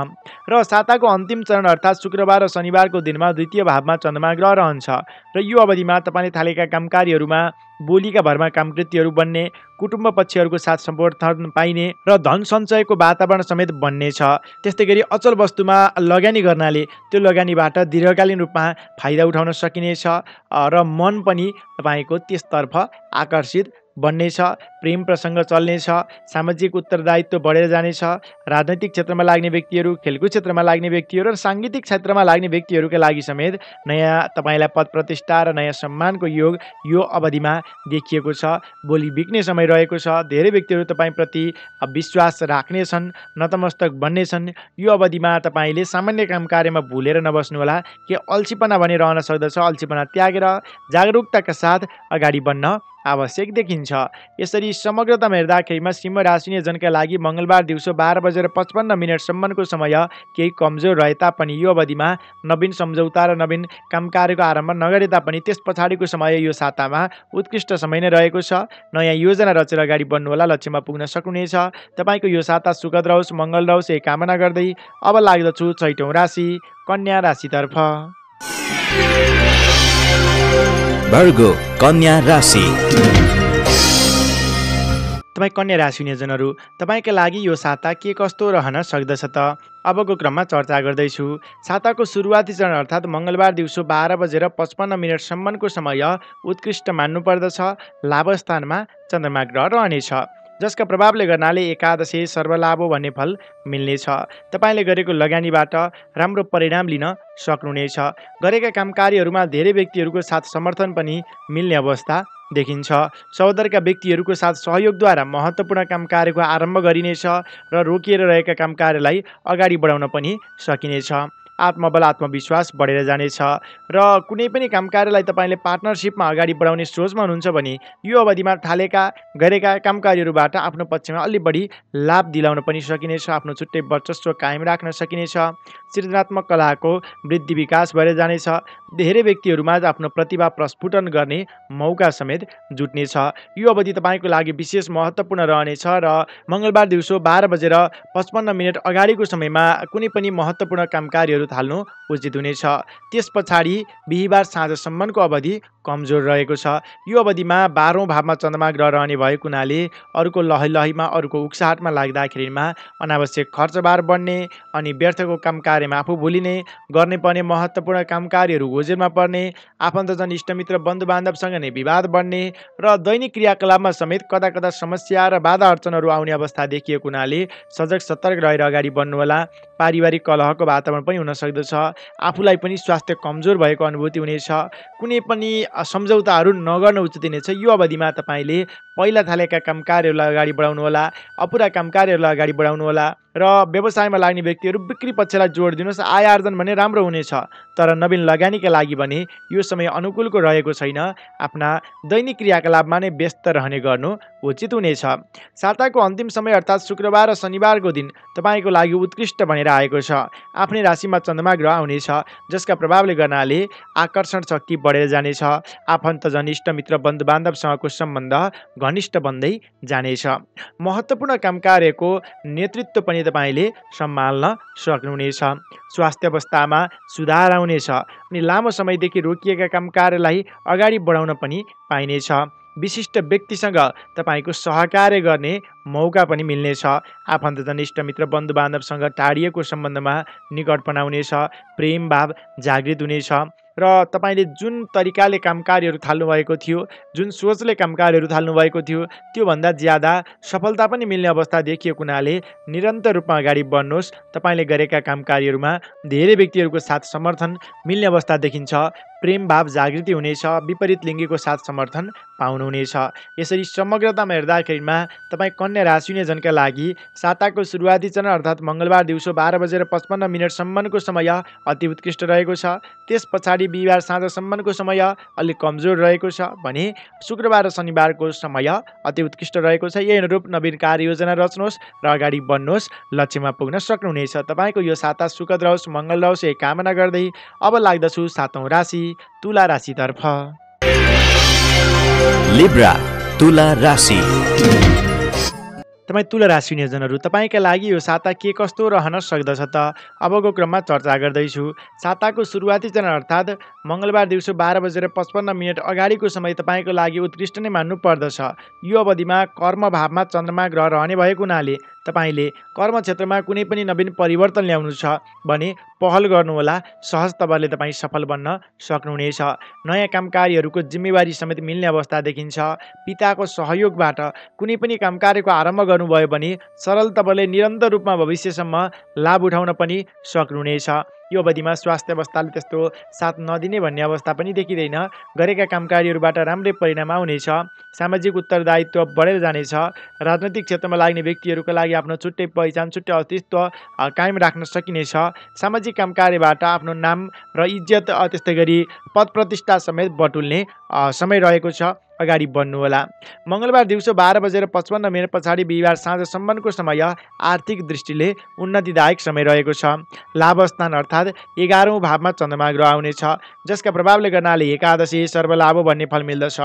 र साताको अन्तिम चरण अर्थात् शुक्रबार र शनिबारको दिनमा द्वितीय भावमा चन्द्रमा ग्रह रहन्छ र यो अवधिमा तपाईँले थालेका काम कार्यहरूमा बोलीका भरमा कामकृतिहरू बन्ने, कुटुम्ब पक्षहरूको साथ समर्थन पाइने र धन सञ्चयको वातावरण समेत बन्नेछ। त्यस्तै गरी अचल वस्तुमा लगानी गर्नाले त्यो लगानीबाट दीर्घकालीन रूपमा फाइदा उठाउन सकिनेछ र मन पनि तपाईँको त्यसतर्फ आकर्षित बन्नेछ। प्रेम प्रसङ्ग चल्नेछ। सामाजिक उत्तरदायित्व बढेर जानेछ। राजनैतिक क्षेत्रमा लाग्ने व्यक्तिहरू, खेलकुद क्षेत्रमा लाग्ने व्यक्तिहरू र साङ्गीतिक क्षेत्रमा लाग्ने व्यक्तिहरूका लागि समेत नयाँ तपाईँलाई पद प्रतिष्ठा र नयाँ सम्मानको योग यो अवधिमा देखिएको छ। बोली बिक्ने समय रहेको छ। धेरै व्यक्तिहरू तपाईँप्रति विश्वास राख्नेछन्, नतमस्तक बन्नेछन्। यो अवधिमा तपाईँले सामान्य काम कार्यमा भुलेर नबस्नुहोला। के अल्छीपना भने रहन सक्दछ। अल्छीपना त्यागेर जागरुकताका साथ अगाडि बढ्न आवश्यक देखिन्छ। यसरी समग्रतामा हेर्दाखेरिमा सिंह राशिनियजनका लागि मङ्गलबार दिउँसो 12:55 समय केही कमजोर रहे तापनि यो अवधिमा नवीन सम्झौता र नवीन कामकार्यको आरम्भ नगरे तापनि त्यस पछाडिको समय यो सातामा उत्कृष्ट समय नै रहेको छ। नयाँ योजना रचेर अगाडि बढ्नुहोला, लक्ष्यमा पुग्न सक्नुहुनेछ। तपाईँको यो साता सुखद रहोस्, मङ्गल रहोस् यही कामना गर्दै अब लाग्दछु छैटौँ राशि कन्या राशितर्फ। भर्गो कन्या राशि। तपाईँ कन्या राशि नियोजनहरू, तपाईँका लागि यो साता के कस्तो रहन सक्दछ त अबको क्रममा चर्चा गर्दैछु। साताको सुरुवाती चरण अर्थात् मङ्गलबार दिउँसो 12:55 समय उत्कृष्ट मान्नुपर्दछ। लाभस्थानमा चन्द्रमा ग्रह रहनेछ, जसका प्रभावले गर्नाले एकादशी सर्वलाभो भन्ने फल मिल्नेछ। तपाईँले गरेको लगानीबाट राम्रो परिणाम लिन सक्नुहुनेछ। गरेका कामकार्यहरूमा धेरै व्यक्तिहरूको साथ समर्थन पनि मिल्ने अवस्था देखिन्छ। सहोदरका व्यक्तिहरूको साथ सहयोगद्वारा महत्त्वपूर्ण कामकार्यको आरम्भ गरिनेछ र रोकिएर रहेका कामकार्यलाई अगाडि बढाउन पनि सकिनेछ। आत्मबल आत्मविश्वास बढेर जानेछ र कुनै पनि कामकार्यलाई तपाईँले पार्टनरसिपमा अगाडि बढाउने सोचमा हुनुहुन्छ भने यो अवधिमा गरेका कामकार्यहरूबाट आफ्नो पक्षमा अलि बढी लाभ दिलाउन पनि सकिनेछ। आफ्नो छुट्टै वर्चस्व कायम राख्न सकिनेछ। सृजनात्मक कलाको वृद्धि विकास भएर जानेछ। धेरै व्यक्तिहरूमा आफ्नो प्रतिभा प्रस्फुटन गर्ने मौका समेत जुट्नेछ। यो अवधि तपाईँको लागि विशेष महत्त्वपूर्ण रहनेछ र मङ्गलबार दिउँसो 12:55 अगाडिको समयमा कुनै पनि महत्त्वपूर्ण कामकार्यहरू थाल्नु उचित हुनेछ। त्यस पछाडि बिहिबार साँझसम्मको अवधि कमजोर रहेको छ। यो अवधिमा 12औं भावमा चन्द्रमा ग्रह रहने भएको हुनाले अरूको लहैलहीमा अरूको उक्साहटमा लाग्दाखेरिमा अनावश्यक खर्चबार बढ्ने अनि व्यर्थको कामकार्यमा आफू भुलिने, गर्ने पर्ने महत्त्वपूर्ण कामकार्यहरू गोजेरमा पर्ने, आफन्तजन इष्टमित्र बन्धुबान्धवसँग नै विवाद बढ्ने र दैनिक क्रियाकलापमा समेत कदा कदा समस्या र बाधा अर्चनहरू आउने अवस्था देखिएको हुनाले सजग सतर्क रहेर अगाडि बढ्नुहोला। पारिवारिक कलहको वातावरण पनि हुन सक्दछ। आफूलाई पनि स्वास्थ्य कमजोर भएको अनुभूति हुनेछ। कुनै पनि सम्झौताहरू नगर्न उचित हुनेछ। यो अवधिमा तपाईँले पहिला थालेका कामकार्यहरूलाई अगाडि बढाउनुहोला, अपुरा कामकार्यहरूलाई अगाडि बढाउनुहोला र व्यवसायमा लाग्ने व्यक्तिहरू बिक्री पक्षलाई जोड दिनुहोस्। आय आर्जन भने राम्रो हुनेछ, तर नवीन लगानीका लागि भने यो समय अनुकूलको रहेको छैन। आफ्ना दैनिक क्रियाकलापमा नै व्यस्त रहने गर्नु उचित हुनेछ। साताको अन्तिम समय अर्थात् शुक्रबार र शनिबारको दिन तपाईँको लागि उत्कृष्ट भनेर आएको छ। आफ्नै राशिमा चन्द्रमा ग्रह आउनेछ, जसका प्रभावले गर्नाले आकर्षण शक्ति बढेर जानेछ। आफन्तजन इष्टमित्र बन्धुबान्धवसँगको सम्बन्ध घनिष्ठ बन्दै जानेछ। महत्त्वपूर्ण कामकार्यको नेतृत्व पनि तपाईँले सम्हाल्न सक्नुहुनेछ। स्वास्थ्य अवस्थामा सुधार आउनेछ अनि लामो समयदेखि रोकिएका कामकार्यलाई अगाडि बढाउन पनि पाइनेछ। विशिष्ट व्यक्तिसँग तपाईँको सहकार्य गर्ने मौका पनि मिल्नेछ। आफन्तजन इष्टमित्र बन्धुबान्धवसँग टाढिएको सम्बन्धमा निकटपना हुनेछ। प्रेम भाव जागृत हुनेछ र तपाईँले जुन तरिकाले कामकार्यहरू थाल्नुभएको थियो, जुन सोचले कामकार्यहरू थाल्नुभएको थियो, त्योभन्दा ज्यादा सफलता पनि मिल्ने अवस्था देखिएको हुनाले निरन्तर रूपमा अगाडि बढ्नुहोस्। तपाईँले गरेका कामकार्यहरूमा धेरै व्यक्तिहरूको साथ समर्थन मिल्ने अवस्था देखिन्छ। प्रेम भाव जागृति हुनेछ। विपरीत लिङ्गीको साथ समर्थन पाउनुहुनेछ। यसरी समग्रतामा हेर्दाखेरिमा तपाईँ कन्या राशिजनका लागि साताको सुरुवाती चरण अर्थात् मङ्गलबार दिउँसो 12:55 समय अति उत्कृष्ट रहेको छ। त्यस पछाडि बिहिबार साँझसम्मको समय अलिक कमजोर रहेको छ भने शुक्रबार र शनिबारको समय अति उत्कृष्ट रहेको छ। यही अनुरूप नवीन कार्ययोजना रच्नुहोस् र अगाडि बढ्नुहोस्, लक्ष्यमा पुग्न सक्नुहुनेछ। तपाईँको यो साता सुखद रहोस्, मङ्गल रहोस् यही कामना गर्दै अब लाग्दछु सातौँ राशि तुला राशितर्फ। लिब्रा तुला राशि। तपाईँ तुला राशि नियोजनहरू, तपाईँका लागि यो साता के कस्तो रहन सक्दछ त अबको क्रममा चर्चा गर्दैछु। साताको सुरुवाती चरण अर्थात् मङ्गलबार दिउँसो 12:55 अगाडिको समय तपाईँको लागि उत्कृष्ट नै मान्नु पर्दछ। यो अवधिमा कर्म भावमा चन्द्रमा ग्रह रहने भएको हुनाले तपाईँले कर्म क्षेत्रमा कुनै पनि नवीन परिवर्तन ल्याउनु छ भने पहल गर्नुहोला। सहज तवरले तपाईँ सफल बन्न सक्नुहुनेछ। नयाँ कामकार्यहरूको जिम्मेवारी समेत मिल्ने अवस्था देखिन्छ। पिताको सहयोगबाट कुनै पनि कामकार्यको आरम्भ गर्नुभयो भने सरल तवरले निरन्तर रूपमा भविष्यसम्म लाभ उठाउन पनि सक्नुहुनेछ। यो अवधिमा स्वास्थ्य अवस्थाले त्यस्तो साथ नदिने भन्ने अवस्था पनि देखिँदैन। गरेका कामकार्यहरूबाट राम्रै परिणाम आउनेछ। सामाजिक उत्तरदायित्व बढेर जानेछ। राजनैतिक क्षेत्रमा लाग्ने व्यक्तिहरूका लागि आफ्नो छुट्टै पहिचान, छुट्टै अस्तित्व कायम राख्न सकिनेछ। सामाजिक कामकार्यबाट आफ्नो नाम र इज्जत, त्यस्तै गरी पद प्रतिष्ठा समेत बटुल्ने समय रहेको छ। अगाडि बढ्नुहोला। मङ्गलबार दिउँसो 12:55 पछाडि बिहिबार साँझसम्मको समय आर्थिक दृष्टिले उन्नतिदायक समय रहेको छ। लाभ स्थान अर्थात् 11औँ भावमा चन्द्रमा ग्रह आउनेछ, जसका प्रभावले गर्नाले एकादशी सर्वलाभ भन्ने फल मिल्दछ।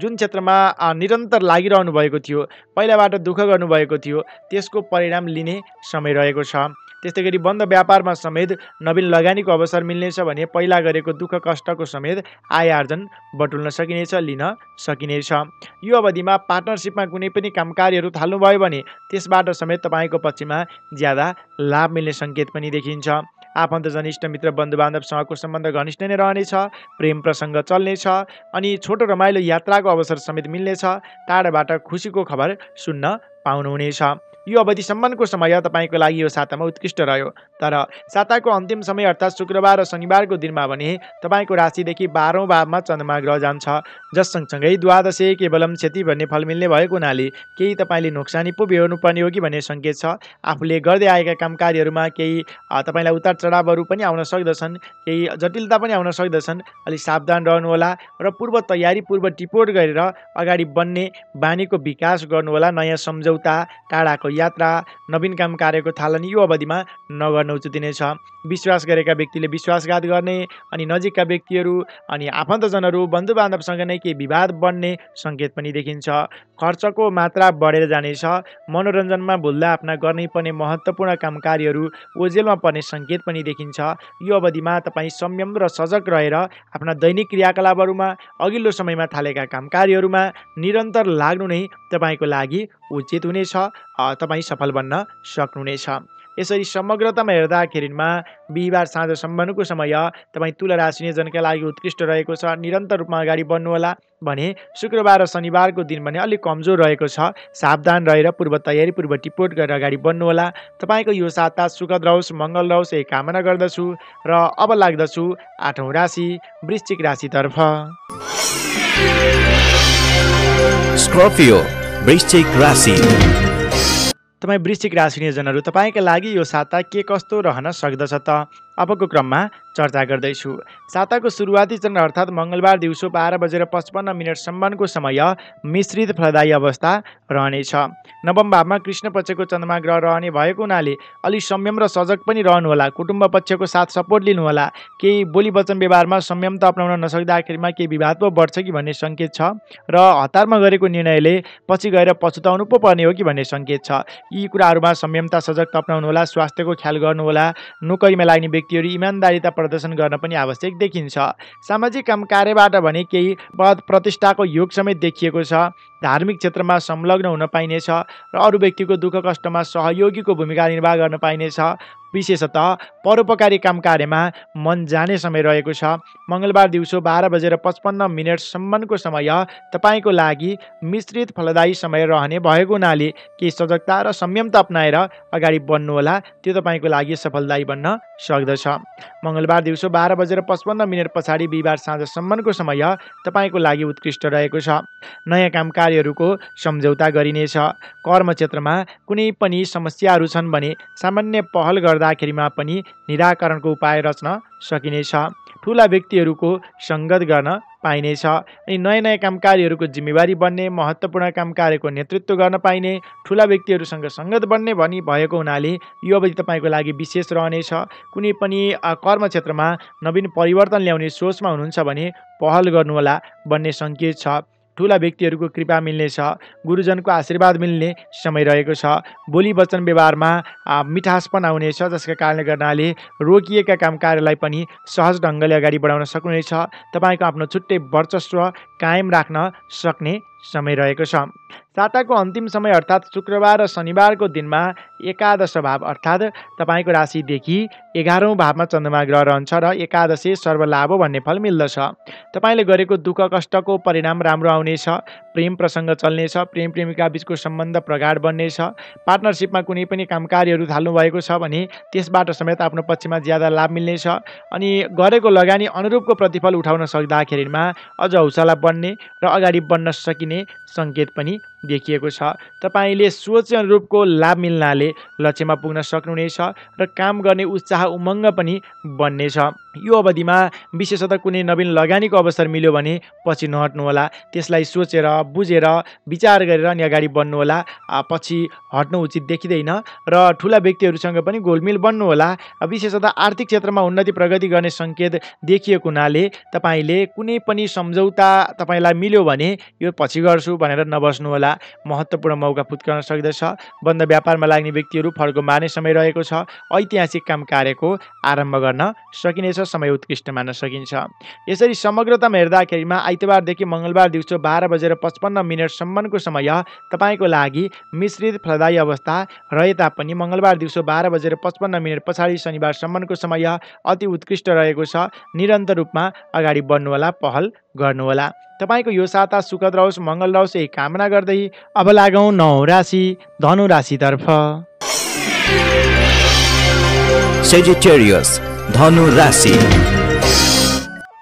जुन क्षेत्रमा निरन्तर लागिरहनु भएको थियो, पहिलाबाट दुःख गर्नुभएको थियो, त्यसको परिणाम लिने समय रहेको छ। त्यस्तै गरी बन्द व्यापारमा समेत नवीन लगानीको अवसर मिल्नेछ भने पहिला गरेको दुःख कष्टको समेत आय आर्जन बटुल्न सकिनेछ, लिन सकिनेछ। यो अवधिमा पार्टनरसिपमा कुनै पनि कामकार्यहरू थाल्नुभयो भने त्यसबाट समेत तपाईँको पक्षमा ज्यादा लाभ मिल्ने सङ्केत पनि देखिन्छ। आफन्तजन इष्टमित्र बन्धुबान्धवसँगको सम्बन्ध घनिष्ठ नै रहनेछ, प्रेम प्रसङ्ग चल्नेछ अनि छोटो रमाइलो यात्राको अवसर समेत मिल्नेछ। टाढाबाट खुसीको खबर सुन्न पाउनुहुनेछ। यो अवधिसम्मको समय तपाईँको लागि यो सातामा उत्कृष्ट रह्यो। तर साताको अन्तिम समय अर्थात् शुक्रबार र शनिबारको दिनमा भने तपाईँको राशिदेखि 12औँ भावमा चन्द्रमा ग्रह जान्छ, जस सँगसँगै द्वादशे केवलम क्षति भन्ने फल मिल्ने भएको हुनाले केही तपाईँले नोक्सानी पो बेहोर्नु पर्ने हो कि भन्ने सङ्केत छ। आफूले गर्दै आएका कामकार्यहरूमा केही तपाईँलाई उतार चढावहरू पनि आउन सक्दछन्, केही जटिलता पनि आउन सक्दछन्। अलिक सावधान रहनुहोला र पूर्व तयारी, पूर्व टिपोट गरेर अगाडि बढ्ने बानीको विकास गर्नुहोला। नयाँ सम्झौता, टाढाको यात्रा, नवीन काम कार्यको थालनी यो अवधिमा नगर्न उचित हुनेछ। विश्वास गरेका व्यक्तिले विश्वासघात गर्ने अनि नजिकका व्यक्तिहरू अनि आफन्तजनहरू बन्धुबान्धवसँग नै केही विवाद बढ्ने सङ्केत पनि देखिन्छ। खर्चको मात्रा बढेर जानेछ। मनोरञ्जनमा भुल्दा आफ्ना गर्नैपर्ने महत्त्वपूर्ण कामकार्यहरू ओझेलमा पर्ने सङ्केत पनि देखिन्छ। यो अवधिमा तपाईँ संयम र सजग रहेर आफ्ना दैनिक क्रियाकलापहरूमा, अघिल्लो समयमा थालेका कामकार्यहरूमा निरन्तर लाग्नु नै तपाईँको लागि उचित हुनेछ। तपाईँ सफल बन्न सक्नुहुनेछ। यसरी समग्रतामा हेर्दाखेरिमा बिहिबार साँझसम्मको समय तपाईँ तुला राशि जनका लागि उत्कृष्ट रहेको छ। निरन्तर रूपमा अगाडि बढ्नुहोला भने शुक्रबार र शनिबारको दिन भने अलिक कमजोर रहेको छ। सावधान रहेर पूर्व तयारी, पूर्व टिपोट गरेर अगाडि बढ्नुहोला। तपाईँको यो साता सुखद रहोस्, मङ्गल रहोस् यही कामना गर्दछु र अब लाग्दछु 8औँ राशि वृश्चिक राशितर्फ। स्कर्पियो वृश्चिक राशि। तपाईँ वृश्चिक राशिजनहरू, तपाईँका लागि यो साता के कस्तो रहन सक्दछ त अबको क्रममा चर्चा गर्दैछु। साताको सुरुवाती चरण अर्थात् मङ्गलबार दिउँसो 12:55 समय मिश्रित फलदायी अवस्था रहनेछ। नवम भावमा कृष्ण पक्षको चन्द्रमा ग्रह रहने भएको हुनाले अलिक संयम र सजग पनि रहनुहोला। कुटुम्ब पक्षको साथ सपोर्ट लिनुहोला। केही बोली वचन व्यवहारमा संयमता अपनाउन नसक्दाखेरिमा केही विवाद पो बढ्छ कि भन्ने सङ्केत छ र हतारमा गरेको निर्णयले पछि गएर पछुताउनु पो पर्ने हो कि भन्ने सङ्केत छ। यी कुराहरूमा संयमता, सजगता अपनाउनुहोला। स्वास्थ्यको ख्याल गर्नुहोला। नोकरीमा लाग्ने व्यक्तिहरू इमान्दारिता प्रदर्शन गर्न पनि आवश्यक देखिन्छ। सामाजिक काम कार्यबाट भने केही पद प्रतिष्ठाको योग समेत देखिएको छ। धार्मिक क्षेत्रमा संलग्न हुन पाइनेछ र अरू व्यक्तिको दुःख कष्टमा सहयोगीको भूमिका निर्वाह गर्न पाइनेछ। विशेषतः परोपकारी काम कार्यमा मन जाने समय रहेको छ। मङ्गलबार दिउँसो 12:55 समय तपाईँको लागि मिश्रित फलदायी समय रहने भएको हुनाले केही सजगता र संयमता अपनाएर अगाडि बढ्नुहोला। त्यो तपाईँको लागि सफलदायी बन्न सक्दछ। मङ्गलबार दिउँसो 12:55 पछाडि बिहिबार साँझसम्मको समय तपाईँको लागि उत्कृष्ट रहेको छ। नयाँ काम कार्यहरूको सम्झौता गरिनेछ। कर्म क्षेत्रमा कुनै पनि समस्याहरू छन् भने सामान्य पहल गर्दाखेरिमा पनि निराकरणको उपाय रच्न सकिनेछ। ठुला व्यक्तिहरूको सङ्गत गर्न पाइनेछ अनि नयाँ नयाँ काम कार्यहरूको जिम्मेवारी बन्ने, महत्त्वपूर्ण काम कार्यको नेतृत्व गर्न पाइने, ठुला व्यक्तिहरूसँग सङ्गत बन्ने भनी भएको हुनाले यो अवधि तपाईँको लागि विशेष रहनेछ। कुनै पनि कर्म क्षेत्रमा नवीन परिवर्तन ल्याउने सोचमा हुनुहुन्छ भने पहल गर्नुहोला भन्ने सङ्केत छ। ठुला व्यक्तिहरूको कृपा मिल्नेछ। गुरुजनको आशीर्वाद मिल्ने समय रहेको छ। बोली वचन व्यवहारमा मिठासपन आउनेछ, जसका कारणले गर्नाले रोकिएका काम कार्यलाई पनि सहज ढङ्गले अगाडि बढाउन सक्नुहुनेछ। तपाईँको आफ्नो छुट्टै वर्चस्व कायम राख्न सक्ने समय रहेको छ। साताको अन्तिम समय अर्थात् शुक्रबार र शनिबारको दिनमा एकादश भाव अर्थात् तपाईँको राशिदेखि 11औँ भावमा चन्द्रमा ग्रह रहन्छ र एकादशी सर्वलाभ भन्ने फल मिल्दछ। तपाईँले गरेको दुःख कष्टको परिणाम राम्रो आउनेछ। प्रेम प्रसङ्ग चल्नेछ। प्रेम प्रेमिका बिचको सम्बन्ध प्रगाढ बन्नेछ। पार्टनरसिपमा कुनै पनि काम कार्यहरू थाल्नु भएको छ भने त्यसबाट समेत आफ्नो पक्षमा ज्यादा लाभ मिल्नेछ अनि गरेको लगानी अनुरूपको प्रतिफल उठाउन सक्दाखेरिमा अझ हौसला बढ्ने र अगाडि बढ्न सकिने सङ्केत पनि देखिएको छ। तपाईँले सोचे अनुरूपको लाभ मिल्नाले लक्ष्यमा पुग्न सक्नुहुनेछ र काम गर्ने उत्साह उमङ्ग पनि बन्नेछ। यो अवधिमा विशेषतः कुनै नवीन लगानीको अवसर मिल्यो भने पछि नहट्नुहोला। त्यसलाई सोचेर बुझेर विचार गरेर अनि अगाडि बढ्नुहोला। पछि हट्नु उचित देखिँदैन र ठुला व्यक्तिहरूसँग पनि गोलमेल बन्नुहोला। विशेषतः आर्थिक क्षेत्रमा उन्नति प्रगति गर्ने सङ्केत देखिएको हुनाले तपाईँले कुनै पनि सम्झौता तपाईँलाई मिल्यो भने यो पछि गर्छु भनेर नबस्नुहोला। महत्त्वपूर्ण मौका फुत्कन सक्दछ। बन्द व्यापारमा लाग्ने व्यक्तिहरू फड्को मार्ने समय रहेको छ। ऐतिहासिक काम कार्यको आरम्भ गर्न सकिनेछ। समय उत्कृष्ट मान्न सकिन्छ। यसरी समग्रतामा हेर्दाखेरिमा आइतबारदेखि मङ्गलबार दिउँसो 12:55 सम्मको समय तपाईँको लागि मिश्रित फलदायी अवस्था रहे तापनि मङ्गलबार दिउँसो 12:55 पछाडि शनिबारसम्मको समय अति उत्कृष्ट रहेको छ। निरन्तर रूपमा अगाडि बढ्नुहोला, पहल गर्नुहोला। तपाईँको यो साता सुखद रहोस्, मङ्गल रहोस् यही कामना गर्दै अब लागौँ 9 राशि धनु राशितर्फ। Sagittarius, धनु राशि।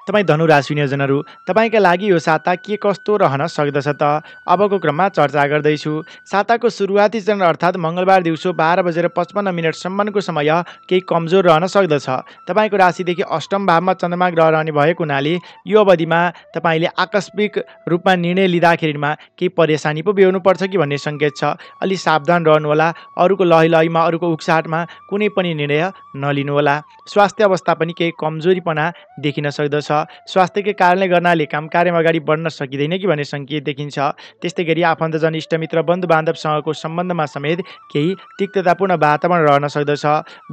तपाईँ धनु राशि नियोजनहरू, तपाईँका लागि यो साता के कस्तो रहन सक्दछ त अबको क्रममा चर्चा गर्दैछु। साताको सुरुवाती चरण अर्थात् मङ्गलबार दिउँसो 12:55 सम्मको समय केही कमजोर रहन सक्दछ। तपाईँको राशिदेखि अष्टम भावमा चन्द्रमा ग्रह रहने भएको हुनाले यो अवधिमा तपाईँले आकस्मिक रूपमा निर्णय लिँदाखेरिमा केही परेशानी पो बेहोर्नुपर्छ कि भन्ने सङ्केत छ। अलि सावधान रहनुहोला। अरूको लहीमा अरूको उक्साहटमा कुनै पनि निर्णय नलिनुहोला। स्वास्थ्य अवस्था पनि केही कमजोरीपना देखिन सक्दछ। स्वास्थ्यकै कारणले गर्नाले काम कार्यमा अगाडि बढ्न सकिँदैन कि भन्ने सङ्केत देखिन्छ। त्यस्तै गरी आफन्तजन इष्टमित्र बन्धु बान्धवसँगको सम्बन्धमा समेत केही तिक्ततापूर्ण वातावरण रहन सक्दछ।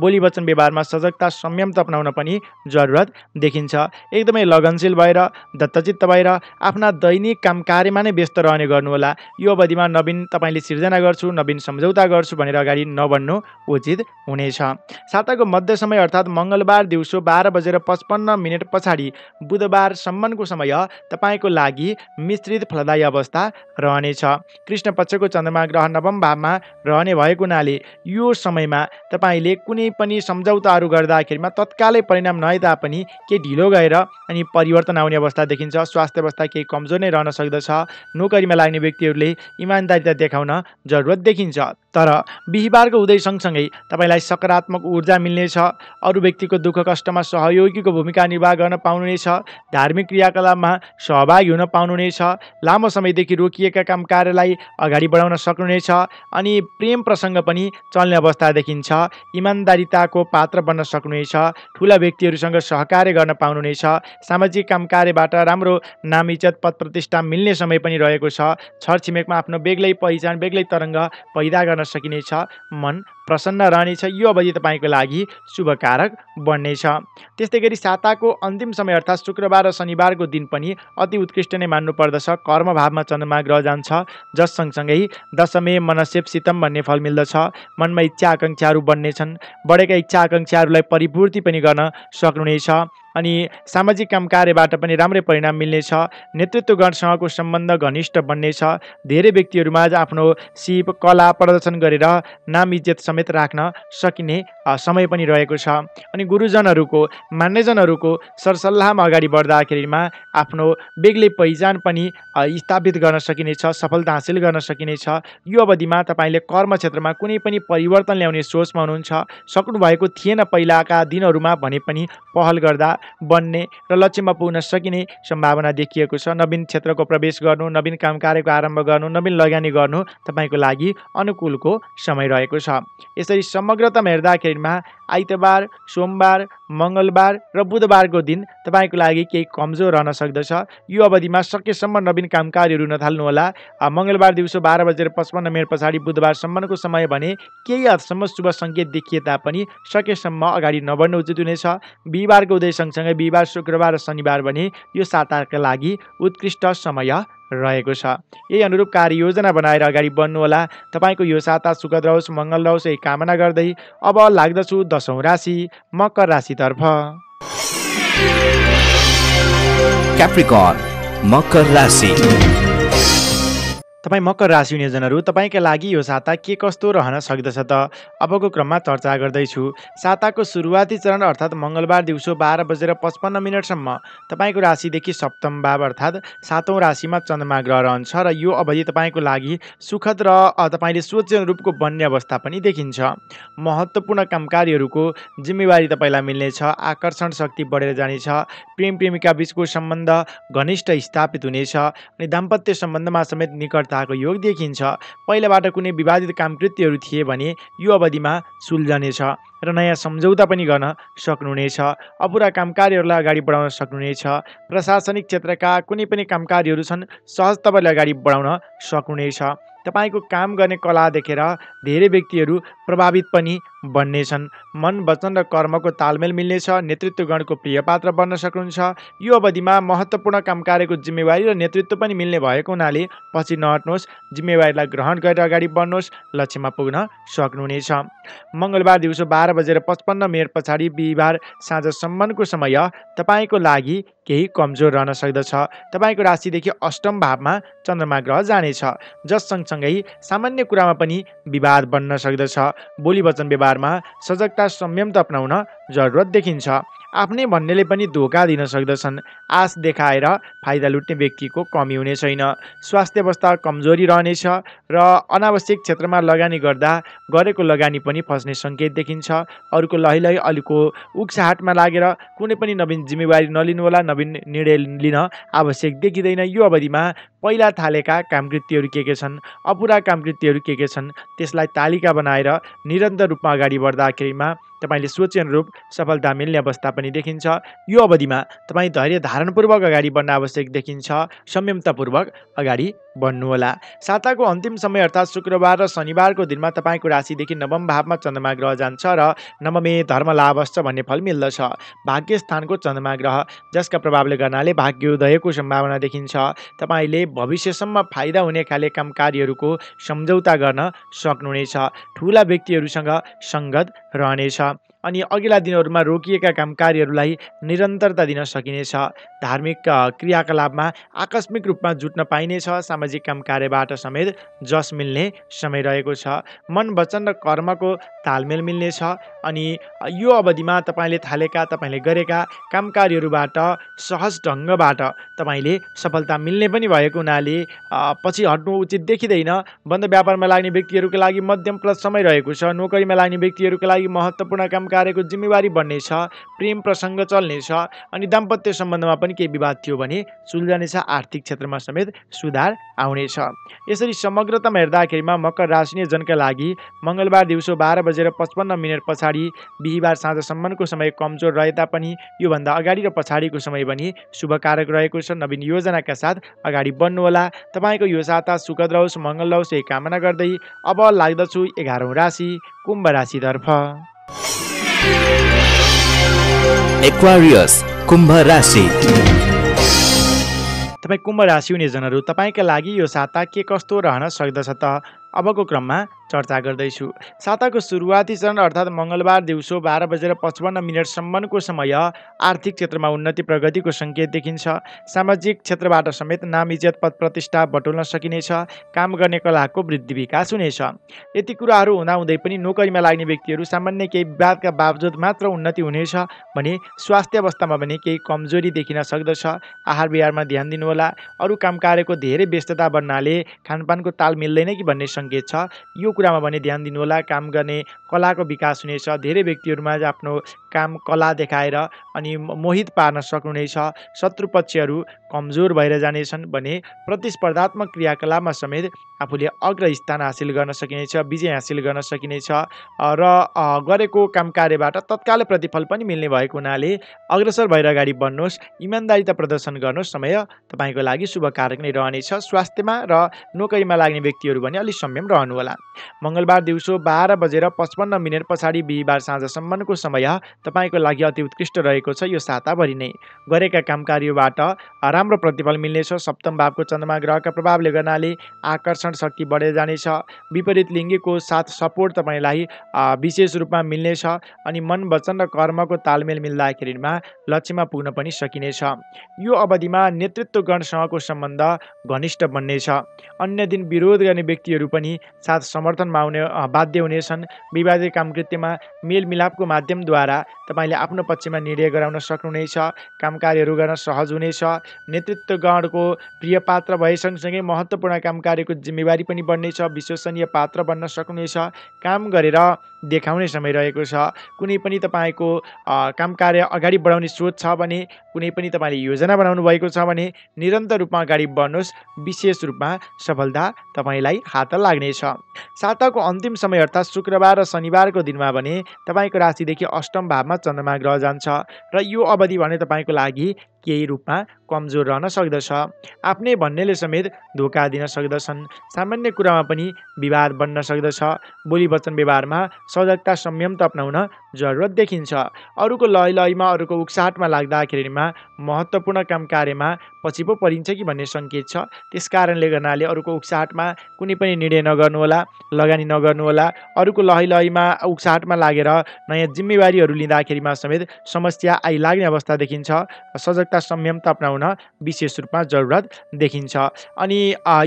बोली वचन व्यवहारमा सजगता संयम त अपनाउन पनि जरुरत देखिन्छ। एकदमै लगनशील भएर दत्तचित्त भएर आफ्ना दैनिक काम कार्यमा नै व्यस्त रहने गर्नुहोला। यो अवधिमा नवीन तपाईँले सिर्जना गर्छु, नवीन सम्झौता गर्छु भनेर अगाडि नबढ्नु उचित हुनेछ। साताको मध्य समय अर्थात् मङ्गलबार दिउँसो 12:55 पछाडि बुधबारसम्मको समय तपाईँको लागि मिश्रित फलदायी अवस्था रहनेछ। कृष्ण पक्षको चन्द्रमा ग्रह नवम भावमा रहने भएको हुनाले यो समयमा तपाईँले कुनै पनि सम्झौताहरू गर्दाखेरिमा तत्कालै परिणाम नआए तापनि केही ढिलो गएर अनि परिवर्तन आउने अवस्था देखिन्छ। स्वास्थ्य अवस्था केही कमजोर नै रहन सक्दछ। नोकरीमा लाग्ने व्यक्तिहरूले इमान्दारिता देखाउन जरुरत देखिन्छ। तर बिहिबारको उदय सँगसँगै तपाईँलाई सकारात्मक ऊर्जा मिल्नेछ। अरू व्यक्तिको दुःख कष्टमा सहयोगीको भूमिका निर्वाह गर्न पाउनुहुनेछ। धार्मिक क्रियाकलापमा सहभागी हुन पाउनुहुनेछ। लामो समयदेखि रोकिएका काम कार्यलाई अगाडि बढाउन सक्नुहुनेछ। अनि प्रेम प्रसङ्ग पनि चल्ने अवस्था देखिन्छ। इमान्दारिताको पात्र बन्न सक्नुहुनेछ। ठुला व्यक्तिहरूसँग सहकार्य गर्न पाउनुहुनेछ। सामाजिक काम कार्यबाट राम्रो नाम इज्जत पद प्रतिष्ठा मिल्ने समय पनि रहेको छ। छरछिमेकमा आफ्नो बेग्लै पहिचान बेग्लै तरङ्ग पैदा गर्न सकिनेछ। मन प्रसन्न रहनेछ। यो अवधि तपाईँको लागि शुभकारक बन्नेछ। त्यस्तै गरी साताको अन्तिम समय अर्थात् शुक्रबार र शनिबारको दिन पनि अति उत्कृष्ट नै मान्नुपर्दछ। कर्म भावमा चन्द्रमा ग्रह जान्छ, जस सँगसँगै दशमे मनसेप सितम भन्ने फल मिल्दछ। मनमा इच्छा आकाङ्क्षाहरू बन्नेछन्। बढेका इच्छा आकाङ्क्षाहरूलाई परिपूर्ति पनि गर्न सक्नुहुनेछ। अनि सामाजिक काम कार्यबाट पनि राम्रै परिणाम मिल्नेछ। नेतृत्वगणसँगको सम्बन्ध घनिष्ठ बन्नेछ। धेरै व्यक्तिहरूमाझ आफ्नो सिप कला प्रदर्शन गरेर नाम इज्जत समेत राख्न सकिने समय पनि रहेको छ। अनि गुरुजनहरूको मान्यजनहरूको सरसल्लाहमा अगाडि बढ्दाखेरिमा आफ्नो बेग्लै पहिचान पनि स्थापित गर्न सकिनेछ। सफलता हासिल गर्न सकिनेछ। यो अवधिमा तपाईँले कर्म क्षेत्रमा कुनै पनि परिवर्तन ल्याउने सोचमा हुनुहुन्छ। सक्नुभएको थिएन पहिलाका दिनहरूमा भने पनि पहल गर्दा बन्ने र लक्ष्यमा पुग्न सकिने सम्भावना देखिएको छ। नवीन क्षेत्रको प्रवेश गर्नु, नवीन काम कार्यको आरम्भ गर्नु, नवीन लगानी गर्नु तपाईँको लागि अनुकूलको समय रहेको छ। यसरी समग्रतामा हेर्दाखेरिमा आइतबार, सोमबार, मङ्गलबार र बुधबारको दिन तपाईँको लागि केही कमजोर रहन सक्दछ। यो अवधिमा सकेसम्म नवीन काम कार्यहरू नथाल्नुहोला। मङ्गलबार दिउँसो 12:55 पछाडि बुधबारसम्मको समय भने केही हदसम्म शुभ सङ्केत देखिए तापनि सकेसम्म अगाडि नबढ्नु उचित हुनेछ। बिहिबारको उदय सँगसँगै बिहिबार, शुक्रबार र शनिबार भने यो साताका लागि उत्कृष्ट समय रहेको छ। यही अनुरूप कार्ययोजना बनाएर अगाडि बढ्नुहोला। तपाईँको यो साता सुखद रहोस्, मङ्गल रहोस् यही कामना गर्दै अब लाग्दछु 10औं राशि मकर राशितर्फ। Capricorn, मकर राशि। तपाईँ मकर राशि हुनेजनहरू तपाईँका लागि यो साता के कस्तो रहन सक्दछ त अबको क्रममा चर्चा गर्दैछु। साताको सुरुवाती चरण अर्थात् मङ्गलबार दिउँसो 12:55 तपाईँको राशिदेखि सप्तम भाव अर्थात् 7औं राशिमा चन्द्रमा ग्रह रहन्छ र यो अवधि तपाईँको लागि सुखद र तपाईँले सोचे अनुरूपको बन्ने अवस्था पनि देखिन्छ। महत्त्वपूर्ण कामकार्यहरूको जिम्मेवारी तपाईँलाई मिल्नेछ, आकर्षण शक्ति बढेर जानेछ, प्रेम प्रेमिका बीचको सम्बन्ध घनिष्ठ स्थापित हुनेछ अनि दाम्पत्य सम्बन्धमा समेत निकटताको योग देखिन्छ। पहिलाबाट कुनै विवादित कामकृत्यहरू थिए भने यो अवधिमा सुल्झनेछ र नयाँ सम्झौता पनि गर्न सक्नुहुनेछ। अपुरा कामकार्यहरूलाई अगाडि बढाउन सक्नुहुनेछ। प्रशासनिक क्षेत्रका कुनै पनि कामकार्यहरू छन् सहज तपाईँले अगाडि बढाउन सक्नुहुनेछ। तपाईँको काम गर्ने कला देखेर धेरै व्यक्तिहरू प्रभावित पनि बन्नेछन्। मन वचन र कर्मको तालमेल मिल्नेछ। नेतृत्वगणको प्रिय पात्र बन्न सक्नुहुन्छ। यो अवधिमा महत्त्वपूर्ण कामकार्यको जिम्मेवारी र नेतृत्व पनि मिल्ने भएको हुनाले पछि नहट्नुहोस्, जिम्मेवारीलाई ग्रहण गरेर अगाडि बढ्नुहोस्, लक्ष्यमा पुग्न सक्नुहुनेछ। मङ्गलबार दिउँसो 12:55 पछाडि बिहिबार साँझसम्मको समय तपाईँको लागि केही कमजोर रहन सक्दछ। तपाईँको राशिदेखि अष्टम भावमा चन्द्रमा ग्रह जानेछ, जस सँगसँगै सामान्य कुरामा पनि विवाद बन्न सक्दछ। बोली वचन व्यवहारमा सजगता संयम त अपनाउन जरुरत देखिन्छ। आफ्नै भन्नेले पनि धोका दिन सक्दछन्। आश देखाएर फाइदा लुट्ने व्यक्तिको कमी हुने छैन। स्वास्थ्य अवस्था कमजोरी रहनेछ र अनावश्यक क्षेत्रमा लगानी गर्दा गरेको लगानी पनि फस्ने सङ्केत देखिन्छ। अरूको लहिलही अलिको उक्साहाटमा लागेर कुनै पनि नवीन जिम्मेवारी नलिनुहोला। नवीन निर्णय लिन आवश्यक देखिँदैन। यो अवधिमा पहिला थालेका कामकृत्यहरू के छन्, अपुरा कामकृत्यहरू के छन्, त्यसलाई तालिका बनाएर निरन्तर रूपमा अगाडि बढ्दाखेरिमा तपाईँले सोचे अनुरूप सफलता मिल्ने अवस्था पनि देखिन्छ। यो अवधिमा तपाईँ धैर्य धारणपूर्वक अगाडि बढ्न आवश्यक देखिन्छ। संयमतापूर्वक अगाडि बढ्नुहोला। साताको अन्तिम समय अर्थात् शुक्रबार र शनिबारको दिनमा तपाईँको राशिदेखि नवम भावमा चन्द्रमा ग्रह जान्छ र नवमे धर्म लाभश्च भन्ने फल मिल्दछ। भाग्य स्थानको चन्द्रमा ग्रह जसका प्रभावले गर्नाले भाग्योदयको सम्भावना देखिन्छ। तपाईँले भविष्यसम्म फाइदा हुने खाले कामकार्यहरूको सम्झौता गर्न सक्नुहुनेछ। ठुला व्यक्तिहरूसँग सङ्गत रहनेछ अनि अघिल्ला दिनहरूमा रोकिएका कामकार्यहरूलाई निरन्तरता दिन सकिनेछ। धार्मिक क्रियाकलापमा आकस्मिक रूपमा जुट्न पाइनेछ। सामाजिक कामकार्यबाट समेत जस मिल्ने समय रहेको छ। मन वचन र कर्मको तालमेल मिल्नेछ अनि यो अवधिमा तपाईँले गरेका कामकार्यहरूबाट सहज ढङ्गबाट तपाईँले सफलता मिल्ने पनि भएको हुनाले पछि हट्नु उचित देखिँदैन। बन्द व्यापारमा लाग्ने व्यक्तिहरूको लागि मध्यम प्लस समय रहेको छ। नोकरीमा लाग्ने व्यक्तिहरूको लागि महत्त्वपूर्ण कामकार्यको जिम्मेवारी बढ्नेछ। प्रेम प्रसङ्ग चल्नेछ अनि दाम्पत्य सम्बन्धमा पनि केही विवाद थियो भने सुल्झनेछ। आर्थिक क्षेत्रमा समेत सुधार आउनेछ। यसरी समग्रतामा हेर्दाखेरिमा मकर राशि जनका लागि मङ्गलबार दिउँसो 12:55 पछाडि बिहिबार साँझसम्मको समय कमजोर रहे तापनि योभन्दा अगाडि र पछाडिको समय पनि शुभकारक रहेको छ। नवीन योजनाका साथ अगाडि बढ्नुहोला। तपाईँको यो साता सुखद रहोस्, मङ्गल रहोस् यही कामना गर्दै अब लाग्दछु 11औं राशि कुम्भ राशितर्फ। एक्वारियस कुम्भ राशि। तपाईँ कुम्भ राशि हुने जनहरू तपाईँका लागि यो साता के कस्तो रहन सक्दछ त अबको क्रममा चर्चा गर्दैछु। साताको सुरुवाती चरण अर्थात् मङ्गलबार दिउँसो 12:55 सम्मको समय आर्थिक क्षेत्रमा उन्नति प्रगतिको सङ्केत देखिन्छ। सामाजिक क्षेत्रबाट समेत नाम इज्जत पद प्रतिष्ठा बटुल्न सकिनेछ। काम गर्ने कलाको वृद्धि विकास हुनेछ। यति कुराहरू हुँदाहुँदै पनि नोकरीमा लाग्ने व्यक्तिहरू सामान्य केही विवादका बावजुद मात्र उन्नति हुनेछ भने स्वास्थ्य अवस्थामा पनि केही कमजोरी देखिन सक्दछ। आहार विहारमा ध्यान दिनुहोला। अरू कामकार्यको धेरै व्यस्तता बढ्नाले खानपानको ताल मिल्दैन कि भन्ने सङ्केत छ। यो कुरामा भने ध्यान दिनुहोला। काम गर्ने कलाको विकास हुनेछ। धेरै व्यक्तिहरूमा आफ्नो काम कला देखाएर अनि मोहित पार्न सक्नुहुनेछ। शत्रु पक्षहरू कमजोर भएर जानेछन् भने प्रतिस्पर्धात्मक क्रियाकलापमा समेत आफूले अग्रस्थान हासिल गर्न सकिनेछ, विजय हासिल गर्न सकिनेछ र गरेको कामकार्यबाट तत्काल प्रतिफल पनि मिल्ने भएको हुनाले अग्रसर भएर अगाडि बढ्नुहोस्। इमान्दारिता प्रदर्शन गर्नुहोस्। समय तपाईँको लागि शुभकारक नै रहनेछ। स्वास्थ्यमा र नोकरीमा लाग्ने व्यक्तिहरू भने अलिक संयम रहनुहोला। मङ्गलबार दिउँसो 12:55 पछाडि बिहिबार साँझसम्मको समय तपाईँको लागि अति उत्कृष्ट रहेको छ। यो साताभरि नै गरेका कामकार्यबाट राम्रो प्रतिफल मिल्नेछ। सप्तम भावको चन्द्रमा ग्रहका प्रभावले गर्नाले आकर्षण शक्ति बढेर जानेछ। विपरीत लिङ्गीको साथ सपोर्ट तपाईँलाई विशेष रूपमा मिल्नेछ अनि मन वचन र कर्मको तालमेल मिल्दाखेरिमा लक्ष्यमा पुग्न पनि सकिनेछ। यो अवधिमा नेतृत्वगणसँगको सम्बन्ध घनिष्ठ बन्नेछ। अन्य दिन विरोध गर्ने व्यक्तिहरू पनि साथ समर्थनमा आउने बाध्य हुनेछन्। विवादित कामकृत्यमा मेलमिलापको माध्यमद्वारा तपाईँले आफ्नो पक्षमा निर्णय गराउन सक्नुहुनेछ। कामकार्यहरू गर्न सहज हुनेछ। नेतृत्वगणको प्रिय पात्र भए सँगसँगै महत्त्वपूर्ण कामकार्यको जिम्मेवारी पनि बढ्नेछ। विश्वसनीय पात्र बन्न सक्नुहुनेछ। काम गरेर देखाउने समय रहेको छ। कुनै पनि तपाईँको कामकार्य अगाडि बढाउने सोच छ भने, कुनै पनि तपाईँले योजना बनाउनु भएको छ भने निरन्तर रूपमा अगाडि बढ्नुहोस्। विशेष रूपमा सफलता तपाईँलाई हात लाग्नेछ। साताको अन्तिम समय अर्थात् शुक्रबार र शनिबारको दिनमा भने तपाईँको राशिदेखि अष्टम भावमा चन्द्रमा ग्रह जान्छ र यो अवधि भने तपाईँको लागि केही रूपमा कमजोर रहन सक्दछ। आफ्नै भन्नेले समेत धोका दिन सक्दछन्। सामान्य कुरामा पनि विवाद बन्न सक्दछ। बोली वचन व्यवहारमा सजगता संयम त अपनाउन जरुरत देखिन्छ। अरूको लयमा अरूको उक्साहटमा लाग्दाखेरिमा महत्त्वपूर्ण काम कार्यमा पछि पो परिन्छ कि भन्ने सङ्केत छ। त्यस कारणले गर्नाले अरूको उक्साहटमा कुनै पनि निर्णय नगर्नुहोला, लगानी नगर्नुहोला। अरूको लयमा उक्साहटमा लागेर नयाँ जिम्मेवारीहरू लिँदाखेरिमा समेत समस्या आइलाग्ने अवस्था देखिन्छ। सजगता संयम त अपनाउन विशेष रूपमा जरुरत देखिन्छ। अनि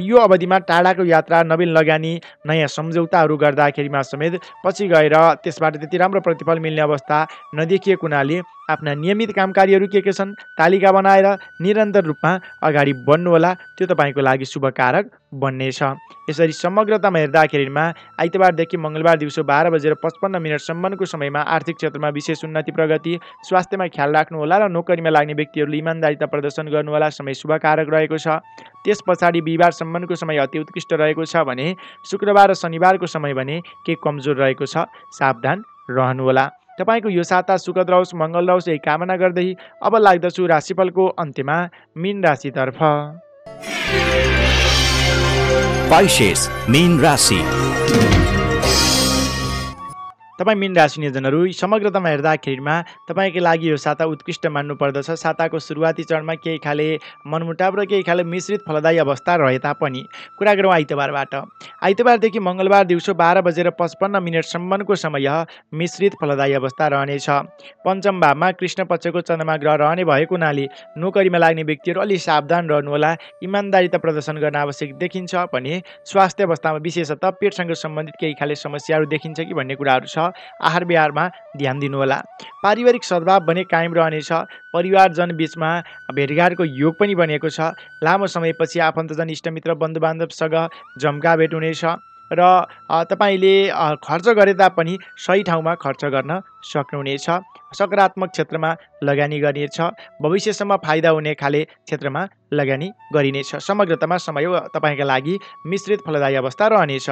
यो अवधिमा टाढाको यात्रा, नवीन लगानी, नयाँ सम्झौताहरू गर्दाखेरिमा समेत पछि गएर त्यसबाट त्यति राम्रो प्रतिफल मिल्ने अवस्था नदेखिएको हुनाले आफ्ना नियमित कामकार्यहरू के छन् तालिका बनाएर निरन्तर रूपमा अगाडि बढ्नुहोला। त्यो तपाईँको लागि शुभकारक बन्नेछ। यसरी समग्रतामा हेर्दाखेरिमा आइतबारदेखि मङ्गलबार दिउँसो 12:55 समयमा आर्थिक क्षेत्रमा विशेष उन्नति प्रगति, स्वास्थ्यमा ख्याल राख्नुहोला र नोकरीमा लाग्ने व्यक्तिहरूले इमान्दारिता प्रदर्शन गर्नुहोला। समय शुभकारक रहेको छ। त्यस पछाडि बिहिबारसम्मको समय अति उत्कृष्ट रहेको छ भने शुक्रबार र शनिबारको समय भने केही कमजोर रहेको छ। सावधान रहनुहोला। तपाईँको यो साता सुखद रहोस्, मङ्गल रहोस् यही कामना गर्दै अब लाग्दछु राशिफलको अन्त्यमा मीन राशितर्फ। पाइसेस मीन राशि। तपाईँ मीन राशि नियोजनहरू समग्रतामा हेर्दाखेरिमा तपाईँको लागि यो साता उत्कृष्ट मान्नु पर्दछ। साताको सुरुवाती चरणमा केही खाले मनमुटाव र केही खाले मिश्रित फलदायी अवस्था रहे तापनि कुरा गरौँ आइतबारबाट। आइतबारदेखि मङ्गलबार दिउँसो 12:55 समय मिश्रित फलदायी अवस्था रहनेछ। पञ्चम भावमा कृष्ण पक्षको चन्द्रमा ग्रह रहने भएको हुनाले नोकरीमा लाग्ने व्यक्तिहरू अलि सावधान रहनुहोला। इमान्दारिता प्रदर्शन गर्न आवश्यक देखिन्छ भने स्वास्थ्य अवस्थामा विशेषतः पेटसँग सम्बन्धित केही खाले समस्याहरू देखिन्छ कि भन्ने कुराहरू छ। आहार विहारमा ध्यान दिनुहोला। पारिवारिक सद्भाव भने कायम रहनेछ। परिवारजन बीचमा भेटघाटको योग पनि बनेको छ। लामो समयपछि आफन्तजन इष्टमित्र बन्धुबान्धवसँग जम्का भेट हुनेछ र तपाईँले खर्च गरे तापनि सही ठाउँमा खर्च गर्न सक्नुहुनेछ। सकारात्मक क्षेत्रमा लगानी गरिनेछ। भविष्यसम्म फाइदा हुने खाले क्षेत्रमा लगानी गरिनेछ। समग्रतामा समय तपाईँका लागि मिश्रित फलदायी अवस्था रहनेछ।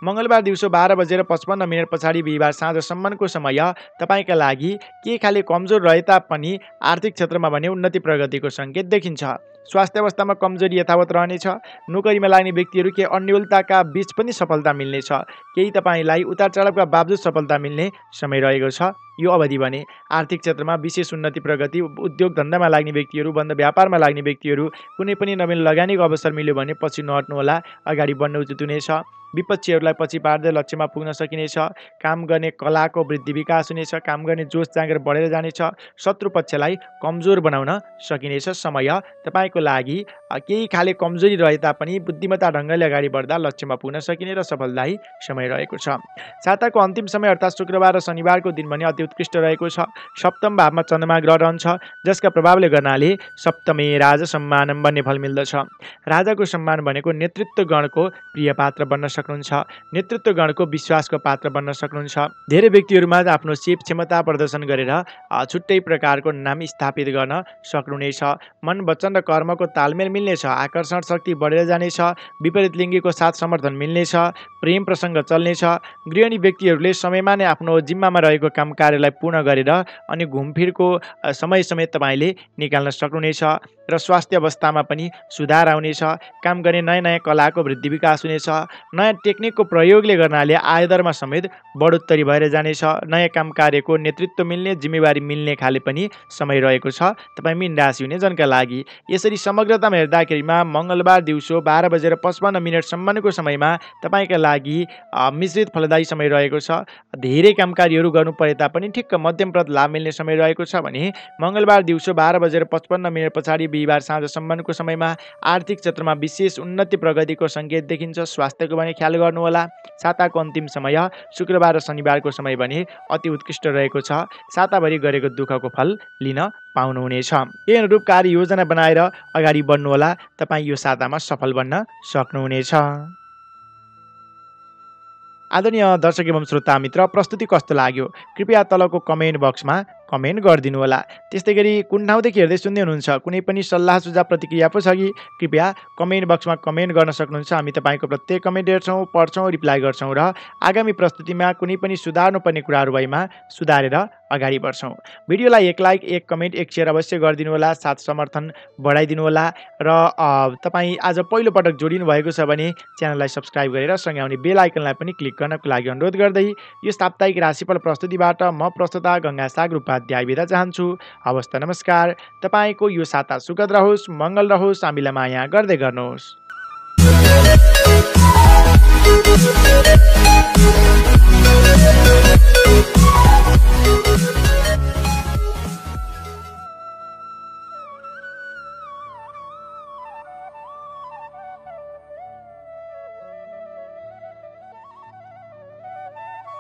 मङ्गलबार दिउँसो 12:55 पछाडि बिहिबार साँझसम्मको समय तपाईँका लागि के खाले कमजोर रहे तापनि आर्थिक क्षेत्रमा भने उन्नति प्रगतिको सङ्केत देखिन्छ। स्वास्थ्य अवस्थामा कमजोरी यथावत रहनेछ। नोकरीमा लाग्ने व्यक्तिहरू केही अन्योलताका बीच पनि सफलता मिल्नेछ। केही तपाईँलाई उतार चढावका बावजुद सफलता मिल्ने समय रहेको छ। यो अवधि भने आर्थिक क्षेत्रमा विशेष उन्नति प्रगति, उद्योग धन्दामा लाग्ने व्यक्तिहरू, बन्द व्यापारमा लाग्ने व्यक्तिहरू कुनै पनि नवीन लगानीको अवसर मिल्यो भने पछि नहट्नुहोला, अगाडि बढ्न उचित हुनेछ। विपक्षीहरूलाई पछि पार्दै लक्ष्यमा पुग्न सकिनेछ। काम गर्ने कलाको वृद्धि विकास हुनेछ। काम गर्ने जोस जाँगर बढेर जानेछ। शत्रु पक्षलाई कमजोर बनाउन सकिनेछ। समय तपाईँको लागि केही खाले कमजोरी रहे तापनि बुद्धिमत्ता ढङ्गले अगाडि बढ्दा लक्ष्यमा पुग्न सकिने र सफलदायी समय रहेको छ। साताको अन्तिम समय अर्थात् शुक्रबार र शनिबारको दिन भने अति उत्कृष्ट रहेको छ। सप्तम भावमा चन्द्रमा ग्रह रहन्छ जसका प्रभावले गर्नाले सप्तमे राजा सम्मानम भन्ने फल मिल्दछ। राजाको सम्मान भनेको नेतृत्वगणको प्रिय पात्र बन्न सक्नुहुन्छ। नेतृत्वगणको विश्वासको पात्र बन्न सक्नुहुन्छ। धेरै व्यक्तिहरूमा आफ्नो सिप क्षमता प्रदर्शन गरेर छुट्टै प्रकारको नाम स्थापित गर्न सक्नुहुनेछ। मन वचन र कर्मको तालमेल मिल्नेछ। आकर्षण शक्ति बढेर जानेछ। विपरीत लिङ्गीको साथ समर्थन मिल्नेछ। प्रेम प्रसङ्ग चल्नेछ। गृहिणी व्यक्तिहरूले समयमा नै आफ्नो जिम्मामा रहेको काम कार्य कार्यलाई पूर्ण गरेर अनि घुमफिरको समय समेत तपाईँले निकाल्न सक्नुहुनेछ र स्वास्थ्य अवस्थामा पनि सुधार आउनेछ। काम गर्ने नयाँ नयाँ कलाको वृद्धि विकास हुनेछ। नयाँ टेक्निकको प्रयोगले गर्नाले आयदरमा समेत बढोत्तरी भएर जानेछ। नयाँ काम कार्यको नेतृत्व मिल्ने, जिम्मेवारी मिल्ने खाले पनि समय रहेको छ तपाईँ मीन राशि हुने जनका लागि। यसरी समग्रतामा हेर्दाखेरिमा मङ्गलबार दिउँसो 12:55 सम्मको समयमा तपाईँका लागि मिश्रित फलदायी समय रहेको छ। धेरै कामकारीहरू गर्नु परे तापनि ठिक्क मध्यमप्रद लाभ मिल्ने समय रहेको छ भने मङ्गलबार दिउँसो 12:55 पछाडि बिहिबार साँझसम्मको समयमा आर्थिक क्षेत्रमा विशेष उन्नति प्रगतिको सङ्केत देखिन्छ। स्वास्थ्यको भने ख्याल गर्नुहोला। साताको अन्तिम समय शुक्रबार र शनिबारको समय भने अति उत्कृष्ट रहेको छ। साताभरि गरेको दुःखको फल लिन पाउनुहुनेछ। यही अनुरूप कार्ययोजना बनाएर अगाडि बढ्नुहोला। तपाईँ यो सातामा सफल बन्न सक्नुहुनेछ। आदरणीय दर्शक एवं श्रोता मित्र, प्रस्तुति कस्तो लाग्यो कृपया तलको कमेन्ट बक्समा कमेन्ट गरिदिनु होला। त्यस्तै गरी कुन ठाउँदेखि हेर्दै सुन्दै हुनुहुन्छ, कुनै पनि सल्लाह सुझाव प्रतिक्रिया पो छ कि कृपया कमेन्ट बक्समा कमेन्ट गर्न सक्नुहुन्छ। हामी तपाईँको प्रत्येक कमेन्ट हेर्छौँ, पढ्छौँ, रिप्लाई गर्छौँ र आगामी प्रस्तुतिमा कुनै पनि सुधार्नुपर्ने कुराहरू भएमा सुधारेर अगाडि बढ्छौँ। भिडियोलाई एक लाइक, एक कमेन्ट, एक सेयर अवश्य गरिदिनु होला। साथ समर्थन बढाइदिनु होला र तपाईँ आज पहिलोपटक जोडिनु भएको छ भने च्यानललाई सब्सक्राइब गरेर सँगै आउने बेल आइकनलाई पनि क्लिक गर्नको लागि अनुरोध गर्दै यो साप्ताहिक राशिफल प्रस्तुतिबाट म प्रस्तुता गंगा सागर उपाध्याय बिदा चाहन्छु। हवस् त नमस्कार। तपाईँको यो साता सुखद रहोस्, मङ्गल रहोस्, हामीलाई माया गर्दै गर्नुहोस्।